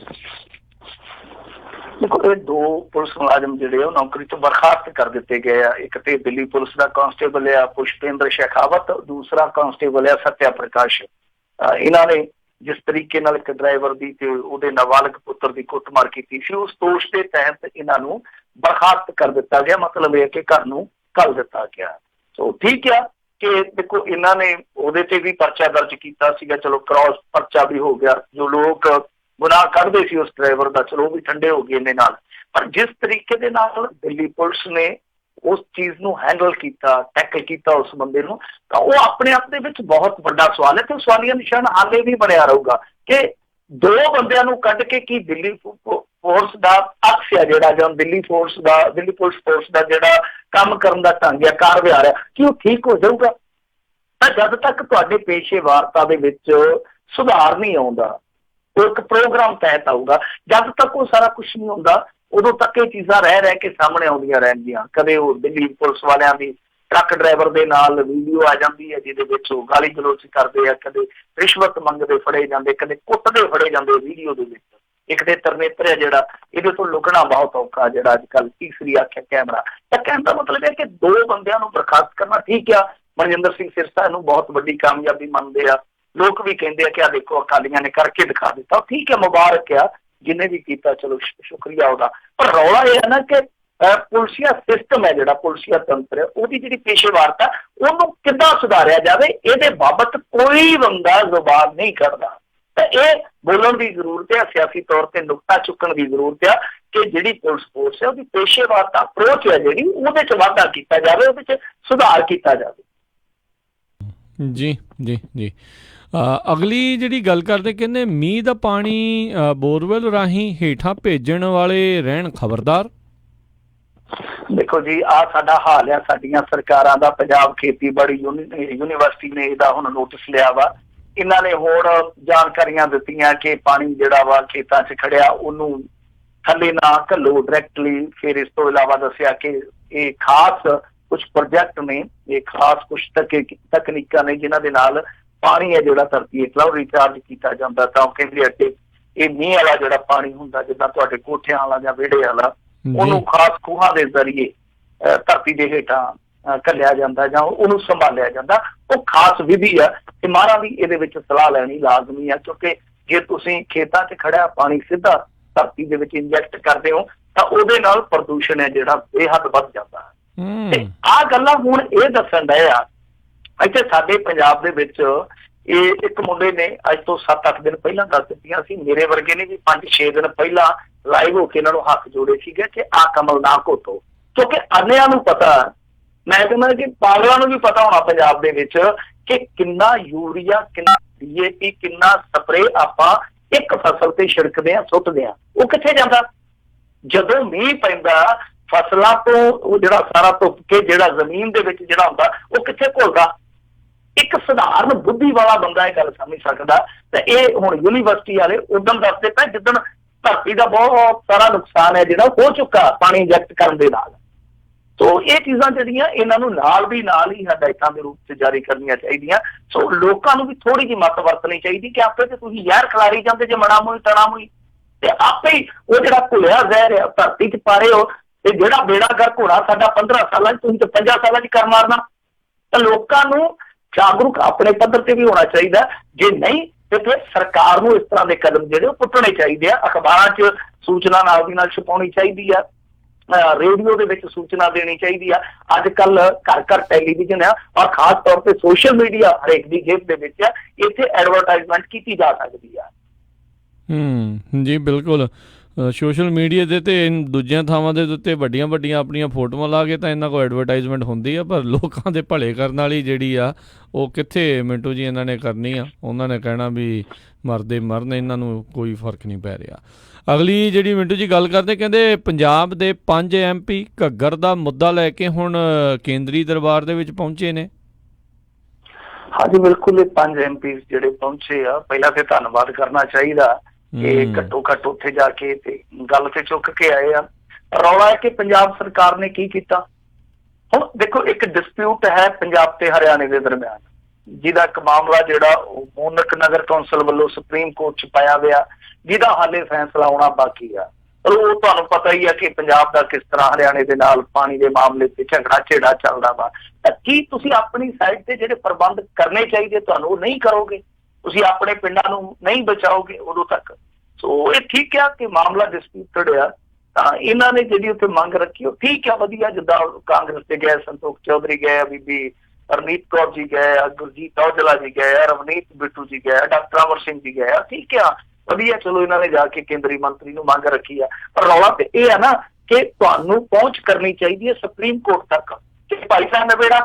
Speaker 2: ਦੇਖੋ, ਇਹ 2 ਪੁਲਿਸ ਮੁਲਾਜ਼ਮ ਜਿਹੜੇ ਉਹ ਨੌਕਰੀ ਤੋਂ ਬਰਖਾਸਤ ਕਰ ਦਿੱਤੇ ਗਏ ਆ। ਇੱਕ ਤੇ ਦਿੱਲੀ ਪੁਲਿਸ ਦਾ ਕਾਂਸਟੇਬਲ ਆ ਪੁਸ਼ਪਿੰਦਰ ਸ਼ੇਖਾਵਤ, ਦੂਸਰਾ ਕਾਂਸਟੇਬਲ ਆ ਸਤਿਆ ਪ੍ਰਕਾਸ਼। ਇਹਨਾਂ ਨੇ ਜਿਸ ਤਰੀਕੇ ਨਾਲ ਇੱਕ ਡਰਾਈਵਰ ਦੀ ਤੇ ਉਹਦੇ ਨਾਬਾਲਗ ਪੁੱਤਰ ਦੀ ਕੁੱਟਮਾਰ ਕੀਤੀ ਸੀ, ਉਸ ਦੋਸ਼ ਦੇ ਤਹਿਤ ਇਹਨਾਂ ਨੂੰ ਬਰਖਾਸਤ ਕਰ ਦਿੱਤਾ ਗਿਆ। ਮਤਲਬ ਇਹ ਕਿ ਘਰ ਨੂੰ ਘੱਲ ਦਿੱਤਾ ਗਿਆ। ਸੋ ਠੀਕ ਆ ਕਿ ਦੇਖੋ, ਇਹਨਾਂ ਨੇ ਉਹਦੇ ਤੇ ਵੀ ਪਰਚਾ ਦਰਜ ਕੀਤਾ ਸੀਗਾ, ਚਲੋ ਕ੍ਰਾਸ ਪਰਚਾ ਵੀ ਹੋ ਗਿਆ। ਜੋ ਲੋਕ ਗੁਨਾਹ ਕੱਢਦੇ ਸੀ ਉਸ ਡਰਾਈਵਰ ਦਾ, ਚਲੋ ਉਹ ਵੀ ਠੰਡੇ ਹੋ ਗਏ ਇਹਦੇ ਨਾਲ। ਪਰ ਜਿਸ ਤਰੀਕੇ ਦੇ ਨਾਲ ਦਿੱਲੀ ਪੁਲਿਸ ਨੇ ਉਸ ਚੀਜ਼ ਨੂੰ ਹੈਂਡਲ ਕੀਤਾ, ਟੈਕਲ ਕੀਤਾ ਉਸ ਬੰਦੇ ਨੂੰ, ਤਾਂ ਉਹ ਆਪਣੇ ਆਪ ਦੇ ਵਿੱਚ ਬਹੁਤ ਵੱਡਾ ਸਵਾਲ ਹੈ ਤੇ ਸਵਾਲੀਆ ਨਿਸ਼ਾਨ ਹਾਲੇ ਵੀ ਬਣਿਆ ਰਹੂਗਾ ਕਿ 2 ਬੰਦਿਆਂ ਨੂੰ ਕੱਢ ਕੇ ਕੀ ਦਿੱਲੀ ਫੋਰਸ ਦਾ ਅਕਸ ਹੈ ਜਿਹੜਾ, ਜਾਂ ਦਿੱਲੀ ਪੁਲਿਸ ਫੋਰਸ ਦਾ ਜਿਹੜਾ ਕੰਮ ਕਰਨ ਦਾ ਢੰਗ ਹੈ, ਕਾਰ ਵਿਹਾਰ ਹੈ, ਕਿ ਉਹ ਠੀਕ ਹੋ ਜਾਊਗਾ? ਤਾਂ ਜਦ ਤੱਕ ਤੁਹਾਡੇ ਪੇਸ਼ੇਵਾਰਤਾ ਦੇ ਵਿੱਚ ਸੁਧਾਰ ਨਹੀਂ ਆਉਂਦਾ, ਉਹ ਇੱਕ ਪ੍ਰੋਗਰਾਮ ਤਹਿਤ ਆਊਗਾ, ਜਦ ਤੱਕ ਉਹ ਸਾਰਾ ਕੁਛ ਨਹੀਂ ਹੁੰਦਾ, ਉਦੋਂ ਤੱਕ ਇਹ ਚੀਜ਼ਾਂ ਰਹਿ ਕੇ ਸਾਹਮਣੇ ਆਉਂਦੀਆਂ ਰਹਿਣਗੀਆਂ। ਕਦੇ ਉਹ ਦਿੱਲੀ ਪੁਲਿਸ ਵਾਲਿਆਂ ਦੀ ਟਰੱਕ ਡਰਾਈਵਰ ਦੇ ਨਾਲ ਵੀਡੀਓ ਆ ਜਾਂਦੀ ਹੈ ਜਿਹਦੇ ਵਿੱਚ ਉਹ ਗਾਲੀ ਗਲੋਚ ਕਰਦੇ ਆ, ਕਦੇ ਰਿਸ਼ਵਤ ਮੰਗਦੇ ਫੜੇ ਜਾਂਦੇ, ਕਦੇ ਕੁੱਟਦੇ ਫੜੇ ਜਾਂਦੇ ਵੀਡੀਓ ਦੇ ਵਿੱਚ। ਇੱਕ ਤੇ ਤਰਨੇਤਰ ਹੈ ਜਿਹੜਾ, ਇਹਦੇ ਤੋਂ ਲੁਕਣਾ ਬਹੁਤ ਔਖਾ, ਜਿਹੜਾ ਅੱਜ ਕੱਲ੍ਹ ਤੀਸਰੀ ਆਖਿਆ ਕੈਮਰਾ। ਤਾਂ ਕਹਿਣ ਦਾ ਮਤਲਬ ਹੈ ਕਿ 2 ਬੰਦਿਆਂ ਨੂੰ ਬਰਖਾਸਤ ਕਰਨਾ ਠੀਕ ਆ। ਮਨਜਿੰਦਰ ਸਿੰਘ ਸਿਰਸਾ ਨੂੰ ਬਹੁਤ ਵੱਡੀ ਕਾਮਯਾਬੀ ਮੰਨਦੇ ਆ, ਲੋਕ ਵੀ ਕਹਿੰਦੇ ਆ ਕਿ ਆ ਦੇਖੋ ਅਕਾਲੀਆਂ ਨੇ ਕਰਕੇ ਦਿਖਾ ਦਿੱਤਾ। ਠੀਕ ਹੈ, ਮੁਬਾਰਕ ਆ ਜਿਹਨੇ ਵੀ ਕੀਤਾ, ਚਲੋ ਸ਼ੁਕਰੀਆ ਉਹਦਾ। ਪਰ ਰੌਲਾ ਇਹ ਹੈ ਨਾ ਕਿ ਪੁਲਸੀਆ ਸਿਸਟਮ ਹੈ ਜਿਹੜਾ, ਪੁਲਸੀਆ ਤੰਤਰ ਹੈ, ਉਹਦੀ ਜਿਹੜੀ ਪੇਸ਼ੇਵਾਰਤਾ, ਉਹਨੂੰ ਕਿੱਦਾਂ ਸੁਧਾਰਿਆ ਜਾਵੇ, ਇਹਦੇ ਬਾਬਤ ਕੋਈ ਬੰਦਾ ਜ਼ੁਬਾਨ ਨਹੀਂ ਕੱਢਦਾ। ਤਾਂ ਇਹ ਬੋਲਣ ਦੀ ਜ਼ਰੂਰਤ ਹੈ, ਸਿਆਸੀ ਤੌਰ ਤੇ ਨੁਕਤਾ ਚੁੱਕਣ ਦੀ ਜ਼ਰੂਰਤ ਆ ਕਿ ਜਿਹੜੀ ਪੁਲਿਸ ਫੋਰਸ ਹੈ ਉਹਦੀ ਪੇਸ਼ੇਵਾਰਤਾ ਅਪਰੋਚ ਹੈ ਜਿਹੜੀ, ਉਹਦੇ 'ਚ ਵਾਧਾ ਕੀਤਾ ਜਾਵੇ, ਉਹਦੇ 'ਚ ਸੁਧਾਰ ਕੀਤਾ ਜਾਵੇ।
Speaker 1: ਜੀ ਜੀ ਜੀ। ਅਗਲੀ ਜਿਹੜੀ ਗੱਲ ਕਰਦੇ, ਕਹਿੰਦੇ ਮੀਂਹ ਦਾ ਪਾਣੀ ਬੋਰਵੈਲ ਰਾਹੀਂ ਹੇਠਾਂ ਭੇਜਣ ਵਾਲੇ ਰਹਿਣ ਖਬਰਦਾਰ।
Speaker 2: ਦੇਖੋ ਜੀ, ਆਹ ਸਾਡਾ ਹਾਲ ਆ ਸਾਡੀਆਂ ਸਰਕਾਰਾਂ ਦਾ। ਪੰਜਾਬ ਖੇਤੀਬਾੜੀ ਯੂਨੀਵਰਸਿਟੀ ਨੇ ਇਹਦਾ ਹੁਣ ਨੋਟਿਸ ਲਿਆ ਵਾ। ਇਹਨਾਂ ਨੇ ਹੁਣ ਜਾਣਕਾਰੀਆਂ ਦਿੱਤੀਆਂ ਕਿ ਪਾਣੀ ਜਿਹੜਾ ਵਾ ਖੇਤਾਂ 'ਚ ਖੜਿਆ ਉਹਨੂੰ ਥੱਲੇ ਨਾ ਘੱਲੋ ਡਾਇਰੈਕਟਲੀ। ਫਿਰ ਇਸ ਤੋਂ ਇਲਾਵਾ ਦੱਸਿਆ ਕਿ ਇਹ ਖਾਸ ਕੁਝ ਪ੍ਰੋਜੈਕਟ ਨੇ, ਇਹ ਖਾਸ ਕੁਝ ਤਕਨੀਕਾਂ ਨੇ ਜਿਨ੍ਹਾਂ ਦੇ ਨਾਲ ਪਾਣੀ ਹੈ ਜਿਹੜਾ ਧਰਤੀ ਹੇਠਲਾ ਰਿਚਾਰਜ ਕੀਤਾ ਜਾਂਦਾ। ਤਾਂ ਕਹਿੰਦੇ ਆ ਕਿ ਇਹ ਮੀਂਹ ਵਾਲਾ ਜਿਹੜਾ ਪਾਣੀ ਹੁੰਦਾ, ਜਿੱਦਾਂ ਤੁਹਾਡੇ ਕੋਠਿਆਂ ਵਾਲਾ ਜਾਂ ਵਿਹੜੇ ਵਾਲਾ, ਉਹਨੂੰ ਖਾਸ ਖੂਹਾਂ ਦੇ ਜ਼ਰੀਏ ਧਰਤੀ ਦੇ ਹੇਠਾਂ ਘੱਲਿਆ ਜਾਂਦਾ ਜਾਂ ਉਹਨੂੰ ਸੰਭਾਲਿਆ ਜਾਂਦਾ। ਉਹ ਖਾਸ ਵਿਧੀ ਆ ਤੇ ਮਾਰਾ ਵੀ ਇਹਦੇ ਵਿੱਚ ਸਲਾਹ ਲੈਣੀ ਲਾਜ਼ਮੀ ਆ, ਕਿਉਂਕਿ ਜੇ ਤੁਸੀਂ ਖੇਤਾਂ 'ਚ ਖੜਿਆ ਪਾਣੀ ਸਿੱਧਾ ਧਰਤੀ ਦੇ ਵਿੱਚ ਇੰਜੈਕਟ ਕਰਦੇ ਹੋ ਤਾਂ ਉਹਦੇ ਨਾਲ ਪ੍ਰਦੂਸ਼ਣ ਹੈ ਜਿਹੜਾ ਬੇਹੱਦ ਵੱਧ ਜਾਂਦਾ। ਤੇ ਆਹ ਗੱਲਾਂ ਹੁਣ ਇਹ ਦੱਸਣ ਡਏ ਆ ਇੱਥੇ ਸਾਡੇ ਪੰਜਾਬ ਦੇ ਵਿੱਚ। ਇਹ ਇੱਕ ਮੁੰਡੇ ਨੇ ਅੱਜ ਤੋਂ 7-8 ਦਿਨ ਪਹਿਲਾਂ ਦੱਸ ਦਿੱਤੀਆਂ ਸੀ, ਮੇਰੇ ਵਰਗੇ ਨੇ ਵੀ 5-6 ਦਿਨ ਪਹਿਲਾਂ ਲਾਈਵ ਹੋ ਕੇ ਇਹਨਾਂ ਨੂੰ ਹੱਥ ਜੋੜੇ ਸੀਗੇ ਕਿ ਆਹ ਕਮਲ ਨਾ ਘੋਟੋ, ਕਿਉਂਕਿ ਅੰਨਿਆਂ ਨੂੰ ਪਤਾ, ਮੈਂ ਕਹਿੰਦਾ ਕਿ ਪਾਗਲਾਂ ਨੂੰ ਵੀ ਪਤਾ ਹੋਣਾ ਪੰਜਾਬ ਦੇ ਵਿੱਚ ਕਿ ਕਿੰਨਾ ਯੂਰੀਆ, ਕਿੰਨਾ DAP, ਕਿੰਨਾ ਸਪਰੇ ਆਪਾਂ ਇੱਕ ਫਸਲ ਤੇ ਛਿੜਕਦੇ ਆ, ਸੁੱਟਦੇ ਆ। ਉਹ ਕਿੱਥੇ ਜਾਂਦਾ? ਜਦੋਂ ਮੀਂਹ ਪੈਂਦਾ ਫਸਲਾਂ ਤੋਂ ਉਹ ਜਿਹੜਾ ਸਾਰਾ ਧੁੱਪ ਕੇ ਜਿਹੜਾ ਜ਼ਮੀਨ ਦੇ ਵਿੱਚ ਜਿਹੜਾ ਹੁੰਦਾ ਉਹ ਕਿੱਥੇ ਘੁਲਦਾ? ਇੱਕ ਸਧਾਰਨ ਬੁੱਧੀ ਵਾਲਾ ਬੰਦਾ ਇਹ ਗੱਲ ਸਮਝ ਸਕਦਾ। ਤੇ ਇਹ ਹੁਣ ਯੂਨੀਵਰਸਿਟੀ ਵਾਲੇ ਉਦੋਂ ਦੱਸਦੇ ਪਏ ਜਿੱਦਣ ਧਰਤੀ ਦਾ ਬਹੁਤ ਸਾਰਾ ਨੁਕਸਾਨ ਹੈ ਜਿਹੜਾ ਹੋ ਚੁੱਕਾ ਪਾਣੀ ਇੰਜੈਕਟ ਕਰਨ ਦੇ ਨਾਲ। ਸੋ ਇਹ ਚੀਜ਼ਾਂ ਜਿਹੜੀਆਂ ਇਹਨਾਂ ਨੂੰ ਨਾਲ ਦੀ ਨਾਲ ਹੀ ਹਦਾਇਤਾਂ ਦੇ ਰੂਪ 'ਚ ਜਾਰੀ ਕਰਨੀਆਂ ਚਾਹੀਦੀਆਂ। ਸੋ ਲੋਕਾਂ ਨੂੰ ਵੀ ਥੋੜੀ ਜਿਹੀ ਮੱਤ ਵਰਤਣੀ ਚਾਹੀਦੀ ਕਿ ਆਪੇ ਤੇ ਤੁਸੀਂ ਜ਼ਹਿਰ ਖਿਲਾਰੀ ਜਾਂਦੇ ਜੇ ਮਣਾ ਮੂਈ ਤਣਾ ਮੂਈ, ਤੇ ਆਪੇ ਹੀ ਉਹ ਜਿਹੜਾ ਘੁਲਿਆ ਜ਼ਹਿਰ ਆ ਧਰਤੀ 'ਚ ਪਾ ਰਹੇ ਹੋ। ਤੇ ਜਿਹੜਾ ਬੇੜਾ ਗਰਕ ਹੋਣਾ ਸਾਡਾ 15 ਸਾਲਾਂ 'ਚ, ਤੁਸੀਂ ਤਾਂ 50 ਸਾਲਾਂ 'ਚ ਕਰ ਮਾਰਨਾ। ਤਾਂ ਲੋਕਾਂ ਨੂੰ ਜਾਗਰੂਕ ਆਪਣੇ ਪੱਧਰ ਤੇ ਵੀ ਹੋਣਾ ਚਾਹੀਦਾ। ਜੇ ਨਹੀਂ ਤੇ ਫਿਰ ਸਰਕਾਰ ਨੂੰ ਇਸ ਤਰ੍ਹਾਂ ਦੇ ਕਦਮ ਜਿਹੜੇ ਉਹ ਪੁੱਟਣੇ ਚਾਹੀਦੇ ਆ। ਅਖਬਾਰਾਂ 'ਚ ਸੂਚਨਾ ਨਾਲ ਦੀ ਨਾਲ ਛਪਾਉਣੀ ਚਾਹੀਦੀ ਆ, ਰੇਡੀਓ ਦੇ ਵਿੱਚ ਸੂਚਨਾ ਦੇਣੀ ਚਾਹੀਦੀ ਆ। ਅੱਜ ਕੱਲ ਘਰ ਘਰ ਟੈਲੀਵਿਜ਼ਨ ਆ, ਔਰ ਖਾਸ ਤੌਰ ਤੇ ਸੋਸ਼ਲ ਮੀਡੀਆ ਹਰੇਕ ਦੀ ਜੇਬ ਦੇ ਵਿੱਚ ਆ। ਇੱਥੇ ਐਡਵਰਟਾਈਜ਼ਮੈਂਟ ਕੀਤੀ ਜਾ ਸਕਦੀ ਆ।
Speaker 1: ਜੀ ਬਿਲਕੁਲ। ਸੋਸ਼ਲ ਮੀਡੀਆ ਦੇ ਤੇ ਦੂਜੀਆਂ ਥਾਵਾਂ ਦੇ ਉੱਤੇ ਵੱਡੀਆਂ ਵੱਡੀਆਂ ਆਪਣੀਆਂ ਫੋਟੋਆਂ ਲਾ ਕੇ ਤਾਂ ਇਹਨਾਂ ਕੋਲ ਐਡਵਰਟਾਈਜ਼ਮੈਂਟ ਹੁੰਦੀ ਆ, ਪਰ ਲੋਕਾਂ ਦੇ ਭਲੇ ਕਰਨ ਵਾਲੀ ਜਿਹੜੀ ਆ ਉਹ ਕਿੱਥੇ ਮਿੰਟੂ ਜੀ ਇਹਨਾਂ ਨੇ ਕਰਨੀ ਆ। ਉਹਨਾਂ ਨੇ ਕਹਿਣਾ ਵੀ ਮਰਦੇ ਮਰਨ, ਇਹਨਾਂ ਨੂੰ ਕੋਈ ਫਰਕ ਨਹੀਂ ਪੈ ਰਿਹਾ। ਅਗਲੀ ਜਿਹੜੀ ਮਿੰਟੂ ਜੀ ਗੱਲ ਕਰਦੇ, ਕਹਿੰਦੇ ਪੰਜਾਬ ਦੇ 5 MP ਘੱਗਰ ਦਾ ਮੁੱਦਾ ਲੈ ਕੇ ਹੁਣ ਕੇਂਦਰੀ ਦਰਬਾਰ ਦੇ ਵਿੱਚ ਪਹੁੰਚੇ ਨੇ।
Speaker 2: ਹਾਂਜੀ ਬਿਲਕੁਲ, ਇਹ 5 MP ਜਿਹੜੇ ਪਹੁੰਚੇ ਆ, ਪਹਿਲਾਂ ਤੇ ਧੰਨਵਾਦ ਕਰਨਾ ਚਾਹੀਦਾ ਕਿ ਘੱਟੋ ਘੱਟ ਉੱਥੇ ਜਾ ਕੇ ਤੇ ਗੱਲ ਤੇ ਚੁੱਕ ਕੇ ਆਏ ਆ। ਰੌਲਾ ਹੈ ਕਿ ਪੰਜਾਬ ਸਰਕਾਰ ਨੇ ਕੀ ਕੀਤਾ, ਹੁਣ ਦੇਖੋ, ਇੱਕ ਡਿਸਪਿਊਟ ਹੈ ਪੰਜਾਬ ਤੇ ਹਰਿਆਣੇ ਦੇ ਦਰਮਿਆਨ, ਜਿਹਦਾ ਇੱਕ ਮਾਮਲਾ ਜਿਹੜਾ ਉਹ ਮੋਨਕ ਨਗਰ ਕੌਂਸਲ ਵੱਲੋਂ ਸੁਪਰੀਮ ਕੋਰਟ 'ਚ ਪਾਇਆ ਗਿਆ, ਜਿਹਦਾ ਹਾਲੇ ਫੈਸਲਾ ਆਉਣਾ ਬਾਕੀ ਆ। ਪਰ ਉਹ ਤੁਹਾਨੂੰ ਪਤਾ ਹੀ ਆ ਕਿ ਪੰਜਾਬ ਦਾ ਕਿਸ ਤਰ੍ਹਾਂ ਹਰਿਆਣੇ ਦੇ ਨਾਲ ਪਾਣੀ ਦੇ ਮਾਮਲੇ ਤੇ ਝਗੜਾ ਝੇੜਾ ਚੱਲਦਾ ਵਾ। ਤਾਂ ਕੀ ਤੁਸੀਂ ਆਪਣੀ ਸਾਈਡ ਤੇ ਜਿਹੜੇ ਪ੍ਰਬੰਧ ਕਰਨੇ ਚਾਹੀਦੇ ਤੁਹਾਨੂੰ ਉਹ ਨਹੀਂ ਕਰੋਗੇ? ਤੁਸੀਂ ਆਪਣੇ ਪਿੰਡਾਂ ਨੂੰ ਨਹੀਂ ਬਚਾਓਗੇ ਉਦੋਂ ਤੱਕ। ਸੋ ਇਹ ਠੀਕ ਆ ਕਿ ਮਾਮਲਾ ਡਿਸਪਿਊਟਡ ਆ, ਤਾਂ ਇਹਨਾਂ ਨੇ ਜਿਹੜੀ ਉੱਥੇ ਮੰਗ ਰੱਖੀ ਉਹ ਠੀਕ ਆ, ਵਧੀਆ। ਜਿੱਦਾਂ ਕਾਂਗਰਸ ਦੇ ਗਏ, ਸੰਤੋਖ ਚੌਧਰੀ ਗਏ, ਬੀਬੀ ਹਰਨੀਤ ਕੌਰ ਜੀ ਗਏ, ਗੁਰਜੀਤ ਔਜਲਾ ਜੀ ਗਏ, ਰਵਨੀਤ ਬਿੱਟੂ ਜੀ ਗਏ, ਡਾਕਟਰ ਅਮਰ ਸਿੰਘ ਜੀ ਗਏ, ਠੀਕ ਆ, ਵਧੀਆ। ਚਲੋ ਇਹਨਾਂ ਨੇ ਜਾ ਕੇ ਕੇਂਦਰੀ ਮੰਤਰੀ ਨੂੰ ਮੰਗ ਰੱਖੀ ਆ, ਪਰ ਰੌਲਾ ਤੇ ਇਹ ਆ ਨਾ ਕਿ ਤੁਹਾਨੂੰ ਪਹੁੰਚ ਕਰਨੀ ਚਾਹੀਦੀ ਹੈ ਸੁਪਰੀਮ ਕੋਰਟ ਤੱਕ ਕਿ ਭਾਈ ਸਾਹਿਬ ਨਵੇੜਾ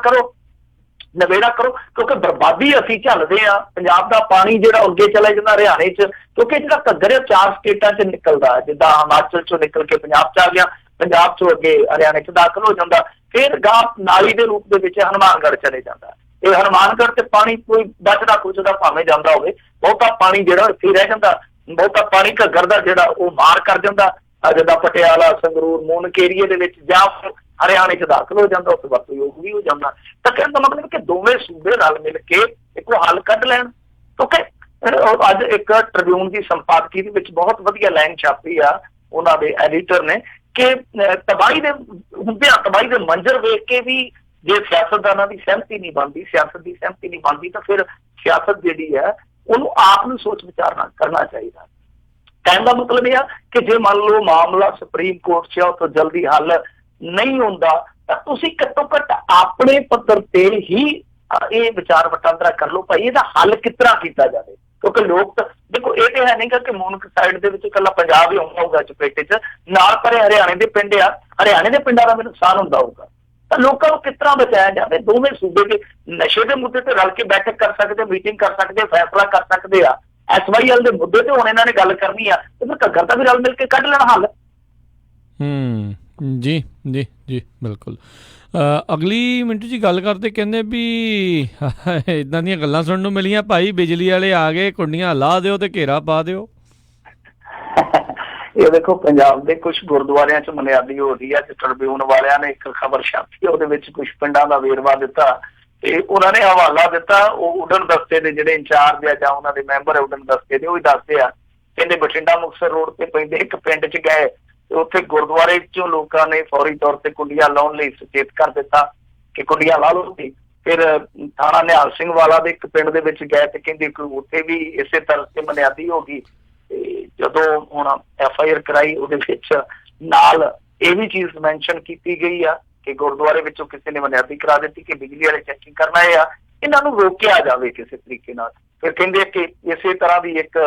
Speaker 2: ਕਰੋ, ਕਿਉਂਕਿ ਬਰਬਾਦੀ ਅਸੀਂ ਝੱਲਦੇ ਆ। ਪੰਜਾਬ ਦਾ ਪਾਣੀ ਜਿਹੜਾ ਅੱਗੇ ਚਲਾ ਜਾਂਦਾ ਹਰਿਆਣੇ 'ਚ, ਕਿਉਂਕਿ ਜਿਹੜਾ ਘੱਗਰ 4 ਸਟੇਟਾਂ 'ਚ ਨਿਕਲਦਾ, ਜਿੱਦਾਂ ਹਿਮਾਚਲ 'ਚੋਂ ਨਿਕਲ ਕੇ ਪੰਜਾਬ 'ਚ ਆ ਗਿਆ, ਪੰਜਾਬ 'ਚੋਂ ਅੱਗੇ ਹਰਿਆਣੇ 'ਚ ਦਾਖਲ ਹੋ ਜਾਂਦਾ, ਫਿਰ ਗਾਂ ਨਾਲੀ ਦੇ ਰੂਪ ਦੇ ਵਿੱਚ ਹਨੂੰਮਾਨਗੜ੍ਹ ਚਲੇ ਜਾਂਦਾ। ਇਹ ਹਨੂੰਮਾਨਗੜ੍ਹ ਤੇ ਪਾਣੀ ਕੋਈ ਬਚਦਾ ਕੁਚਦਾ ਭਾਵੇਂ ਜਾਂਦਾ ਹੋਵੇ, ਬਹੁਤਾ ਪਾਣੀ ਜਿਹੜਾ ਇੱਥੇ ਰਹਿ ਜਾਂਦਾ, ਬਹੁਤਾ ਪਾਣੀ ਘੱਗਰ ਦਾ ਜਿਹੜਾ ਉਹ ਮਾਰ ਕਰ ਜਾਂਦਾ, ਜਿੱਦਾਂ ਪਟਿਆਲਾ, ਸੰਗਰੂਰ, ਮੋਨਕ ਏਰੀਏ ਦੇ ਵਿੱਚ, ਜਾਂ ਹਰਿਆਣੇ 'ਚ ਦਾਖਲ ਹੋ ਜਾਂਦਾ, ਉੱਥੇ ਵਰਤੋਂਯੋਗ ਵੀ ਹੋ ਜਾਂਦਾ। ਤਾਂ ਕਹਿਣ ਦਾ ਮਤਲਬ ਕਿ ਦੋਵੇਂ ਸੂਬੇ ਰਲ ਮਿਲ ਕੇ ਇੱਕ ਹੱਲ ਕੱਢ ਲੈਣ। ਕਿਉਂਕਿ ਅੱਜ ਇੱਕ ਟ੍ਰਿਬਿਊਨ ਦੀ ਸੰਪਾਦਕੀ ਦੇ ਵਿੱਚ ਬਹੁਤ ਵਧੀਆ ਲਾਈਨ ਛਾਪੀ ਆ ਉਹਨਾਂ ਦੇ ਐਡੀਟਰ ਨੇ ਕਿ ਤਬਾਹੀ ਦੇ ਮੰਜ਼ਰ ਵੇਖ ਕੇ ਵੀ ਜੇ ਸਿਆਸਤਦਾਨਾਂ ਦੀ ਸਹਿਮਤੀ ਨਹੀਂ ਬਣਦੀ, ਸਿਆਸਤ ਦੀ ਸਹਿਮਤੀ ਨਹੀਂ ਬਣਦੀ, ਤਾਂ ਫਿਰ ਸਿਆਸਤ ਜਿਹੜੀ ਹੈ ਉਹਨੂੰ ਆਪ ਨੂੰ ਸੋਚ ਵਿਚਾਰਨਾ ਕਰਨਾ ਚਾਹੀਦਾ। ਕਹਿਣ ਦਾ ਮਤਲਬ ਇਹ ਆ ਕਿ ਜੇ ਮੰਨ ਲਓ ਮਾਮਲਾ ਸੁਪਰੀਮ ਕੋਰਟ 'ਚ ਉਹ ਤੋਂ ਜਲਦੀ ਹੱਲ ਨਹੀਂ ਹੁੰਦਾ, ਤਾਂ ਤੁਸੀਂ ਘੱਟੋ ਘੱਟ ਆਪਣੇ ਪੱਧਰ ਤੇ ਹੀ ਇਹ ਵਿਚਾਰ ਵਟਾਂਦਰਾ ਕਰ ਲਓ, ਭਾਈ ਇਹਦਾ ਹੱਲ ਕਿਸ ਤਰ੍ਹਾਂ ਕੀਤਾ ਜਾਵੇ। ਕਿਉਂਕਿ ਲੋਕ ਤਾਂ ਦੇਖੋ, ਇਹ ਤੇ ਹੈ ਨਹੀਂ ਕਿ ਮੋਨਕ ਸਾਈਡ ਦੇ ਵਿੱਚ ਇਕੱਲਾ ਪੰਜਾਬ ਹੀ ਹੋਊਗਾ ਚਪੇਟੇ 'ਚ, ਨਾਲ ਪਰ ਹਰਿਆਣੇ ਦੇ ਪਿੰਡ ਆ, ਹਰਿਆਣੇ ਦੇ ਪਿੰਡਾਂ ਦਾ ਵੀ ਨੁਕਸਾਨ ਹੁੰਦਾ ਹੋਊਗਾ। ਤਾਂ ਲੋਕਾਂ ਨੂੰ ਕਿਸ ਤਰ੍ਹਾਂ ਬਚਾਇਆ ਜਾਵੇ? ਦੋਵੇਂ ਸੂਬੇ ਦੇ ਨਸ਼ੇ ਦੇ ਮੁੱਦੇ ਤੇ ਰਲ ਕੇ ਬੈਠਕ ਕਰ ਸਕਦੇ, ਮੀਟਿੰਗ ਕਰ ਸਕਦੇ, ਫੈਸਲਾ ਕਰ ਸਕਦੇ ਆ। SYL ਦੇ ਮੁੱਦੇ ਤੇ ਹੁਣ ਇਹਨਾਂ ਨੇ ਗੱਲ ਕਰਨੀ ਆ, ਤੇ ਫਿਰ ਘੱਗਰ ਦਾ ਵੀ ਰਲ ਮਿਲ ਕੇ ਕੱਢ ਲੈਣਾ ਹੱਲ।
Speaker 1: ਜੀ ਜੀ ਜੀ ਬਿਲਕੁਲ। ਅਗਲੀ ਮਿੰਟ ਜੀ ਗੱਲ ਕਰਦੇ, ਕਹਿੰਦੇ ਵੀ ਇੱਦਾਂ ਦੀਆਂ ਗੱਲਾਂ ਸੁਣਨ ਨੂੰ ਮਿਲੀਆਂ, ਭਾਈ ਬਿਜਲੀ ਵਾਲੇ ਆ ਗਏ, ਕੁੰਡੀਆਂ ਲਾ ਦਿਓ ਤੇ ਘੇਰਾ ਪਾ ਦਿਓ।
Speaker 2: ਇਹ ਦੇਖੋ, ਪੰਜਾਬ ਦੇ ਕੁਝ ਗੁਰਦੁਆਰਿਆਂ 'ਚ ਬੁਨਿਆਦੀ ਹੋ ਰਹੀ ਹੈ। ਤੇ ਟ੍ਰਿਬਿਊਨ ਵਾਲਿਆਂ ਨੇ ਇੱਕ ਖਬਰ ਛਾਪੀ, ਉਹਦੇ ਵਿੱਚ ਕੁਝ ਪਿੰਡਾਂ ਦਾ ਵੇਰਵਾ ਦਿੱਤਾ ਤੇ ਉਹਨਾਂ ਨੇ ਹਵਾਲਾ ਦਿੱਤਾ ਉਹ ਉਡਣ ਦਸਤੇ ਦੇ ਜਿਹੜੇ ਇੰਚਾਰਜ ਆ ਜਾਂ ਉਹਨਾਂ ਦੇ ਮੈਂਬਰ ਉਡਣ ਦਸਤੇ ਦੇ, ਉਹ ਵੀ ਦੱਸਦੇ ਆ, ਕਹਿੰਦੇ ਬਠਿੰਡਾ ਮੁਕਤਸਰ ਰੋਡ ਤੇ ਪੈਂਦੇ ਇੱਕ ਪਿੰਡ 'ਚ ਗਏ ਤੇ ਉੱਥੇ ਗੁਰਦੁਆਰੇ 'ਚੋਂ ਲੋਕਾਂ ਨੇ ਫੌਰੀ ਤੌਰ ਤੇ ਕੁੰਡੀਆਂ ਲਾਉਣ ਲਈ ਸੁਚੇਤ ਕਰ ਦਿੱਤਾ ਕਿ ਕੁੰਡੀਆਂ ਲਾ ਲਓ। ਫਿਰ ਥਾਣਾ ਨਿਹਾਲ ਸਿੰਘ ਵਾਲਾ ਦੇ ਇੱਕ ਪਿੰਡ ਦੇ ਵਿੱਚ ਗਏ ਤੇ ਕਹਿੰਦੇ ਉੱਥੇ ਵੀ ਇਸੇ ਤਰ੍ਹਾਂ ਤੇ ਬੁਨਿਆਦੀ ਹੋ ਗਈ। ਤੇ ਜਦੋਂ ਹੁਣ FIR ਕਰਾਈ, ਉਹਦੇ ਵਿੱਚ ਨਾਲ ਇਹ ਵੀ ਚੀਜ਼ ਮੈਂਸ਼ਨ ਕੀਤੀ ਗਈ ਆ ਕਿ ਗੁਰਦੁਆਰੇ ਵਿੱਚੋਂ ਕਿਸੇ ਨੇ ਬੁਨਿਆਦੀ ਕਰਾ ਦਿੱਤੀ ਕਿ ਬਿਜਲੀ ਵਾਲੇ ਚੈਕਿੰਗ ਕਰਨਾ ਆ, ਇਹਨਾਂ ਨੂੰ ਰੋਕਿਆ ਜਾਵੇ ਕਿਸੇ ਤਰੀਕੇ ਨਾਲ। ਫਿਰ ਕਹਿੰਦੇ ਕਿ ਇਸੇ ਤਰ੍ਹਾਂ ਦੀ ਇੱਕ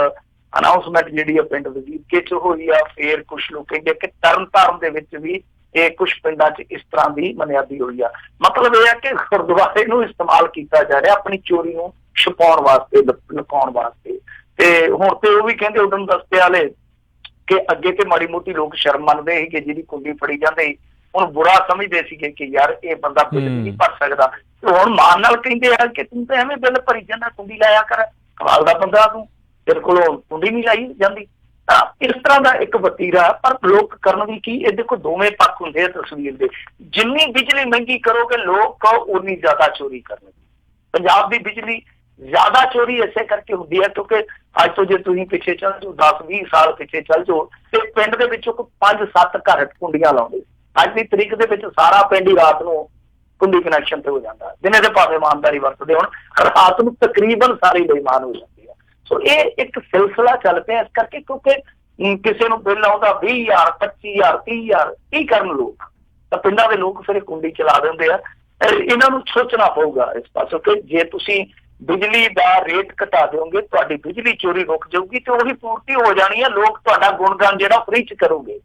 Speaker 2: ਅਨਾਊਂਸਮੈਂਟ ਜਿਹੜੀ ਆ ਪਿੰਡ ਵਜ਼ੀਰਕੇ 'ਚ ਹੋਈ ਆ। ਫਿਰ ਕੁਛ ਲੋਕ ਕਹਿੰਦੇ ਕਿ ਤਰਨਤਾਰਨ ਦੇ ਵਿੱਚ ਵੀ ਇਹ ਕੁਛ ਪਿੰਡਾਂ 'ਚ ਇਸ ਤਰ੍ਹਾਂ ਦੀ ਬੁਨਿਆਦੀ ਹੋਈ ਆ। ਮਤਲਬ ਇਹ ਆ ਕਿ ਗੁਰਦੁਆਰੇ ਨੂੰ ਇਸਤੇਮਾਲ ਕੀਤਾ ਜਾ ਰਿਹਾ ਆਪਣੀ ਚੋਰੀ ਨੂੰ ਛੁਪਾਉਣ ਵਾਸਤੇ, ਲੁਕਾਉਣ ਵਾਸਤੇ। ਤੇ ਹੁਣ ਤੇ ਉਹ ਵੀ ਕਹਿੰਦੇ ਉਡਣ ਦਸਤੇ ਵਾਲੇ ਕਿ ਅੱਗੇ ਤੇ ਮਾੜੀ ਮੋਟੀ ਲੋਕ ਸ਼ਰਮ ਮੰਨਦੇ ਸੀ ਕਿ ਜਿਹਦੀ ਕੁੰਡੀ ਫੜੀ ਜਾਂਦੇ, ਹੁਣ ਬੁਰਾ ਸਮਝਦੇ ਸੀਗੇ ਕਿ ਯਾਰ ਇਹ ਬੰਦਾ ਬਿੱਲ ਨਹੀਂ ਭਰ ਸਕਦਾ। ਤੇ ਹੁਣ ਮਾਨ ਨਾਲ ਕਹਿੰਦੇ ਆ ਕਿ ਤੂੰ ਤਾਂ ਐਵੇਂ ਬਿੱਲ ਭਰੀ ਜਾਂਦਾ, ਕੁੰਡੀ ਲਾਇਆ ਕਰ, ਕਮਾਲ ਦਾ ਬੰਦਾ ਤੂੰ, ਤੇਰੇ ਕੋਲੋਂ ਕੁੰਡੀ ਨਹੀਂ ਲਾਈ ਜਾਂਦੀ। ਤਾਂ ਇਸ ਤਰ੍ਹਾਂ ਦਾ ਇੱਕ ਵਤੀਰਾ, ਪਰ ਲੋਕ ਕਰਨ ਵੀ ਕੀ, ਇਹਦੇ ਕੋਲ ਦੋਵੇਂ ਪੱਖ ਹੁੰਦੇ ਆ ਤਸਵੀਰ ਦੇ। ਜਿੰਨੀ ਬਿਜਲੀ ਮਹਿੰਗੀ ਕਰੋਗੇ ਲੋਕ ਉਨੀ ਜ਼ਿਆਦਾ ਚੋਰੀ ਕਰਨਗੇ। ਪੰਜਾਬ ਦੀ ਬਿਜਲੀ ਜ਼ਿਆਦਾ ਚੋਰੀ ਇਸੇ ਕਰਕੇ ਹੁੰਦੀ ਹੈ ਕਿਉਂਕਿ ਅੱਜ ਤੋਂ ਜੇ ਤੁਸੀਂ ਪਿੱਛੇ ਚੱਲ ਜਾਓ, 10-20 ਸਾਲ ਪਿੱਛੇ ਚੱਲ ਜਾਓ, ਤੇ ਪਿੰਡ ਦੇ ਵਿੱਚੋਂ 5-7 ਘਰ ਕੁੰਡੀਆਂ ਲਾਉਂਦੇ। ਅੱਜ ਦੀ ਤਰੀਕ ਦੇ ਵਿੱਚ ਸਾਰਾ ਪਿੰਡ ਹੀ ਰਾਤ ਨੂੰ ਕੁੰਡੀ ਕਨੈਕਸ਼ਨ ਤੇ ਹੋ ਜਾਂਦਾ, ਜਿਹਨੇ ਦੇ ਭਾਵੇਂ ਇਮਾਨਦਾਰੀ ਵਰਤਦੇ ਹੁਣ, ਰਾਤ ਨੂੰ ਤਕਰੀਬਨ ਸਾਰੇ ਬੇਈਮਾਨ ਹੋ ਜਾਂਦੇ ਆ। ਸੋ ਇਹ ਇੱਕ ਸਿਲਸਿਲਾ ਚੱਲ ਪਿਆ ਇਸ ਕਰਕੇ, ਕਿਉਂਕਿ ਕਿਸੇ ਨੂੰ ਬਿੱਲ ਆਉਂਦਾ 20,000, 25,000, 30,000, ਕੀ ਕਰਨ ਲੋਕ? ਤਾਂ ਪਿੰਡਾਂ ਦੇ ਲੋਕ ਫਿਰ ਕੁੰਡੀ ਚਲਾ ਦਿੰਦੇ ਆ। ਇਹਨਾਂ ਨੂੰ ਸੋਚਣਾ ਪਊਗਾ ਇਸ ਪਾਸੋਂ ਕਿ ਜੇ ਤੁਸੀਂ ਬਿਜਲੀ ਦਾ ਰੇਟ ਘਟਾ ਦਿਓਗੇ, ਤੁਹਾਡੀ ਬਿਜਲੀ ਚੋਰੀ ਰੁਕ ਜਾਊਗੀ ਤੇ ਉਹੀ ਪੂਰਤੀ ਹੋ ਜਾਣੀ ਹੈ। ਲੋਕ ਤੁਹਾਡਾ ਗੁਣਗਾਨ ਜਿਹੜਾ ਫ੍ਰੀ 'ਚ ਕਰੋਗੇ।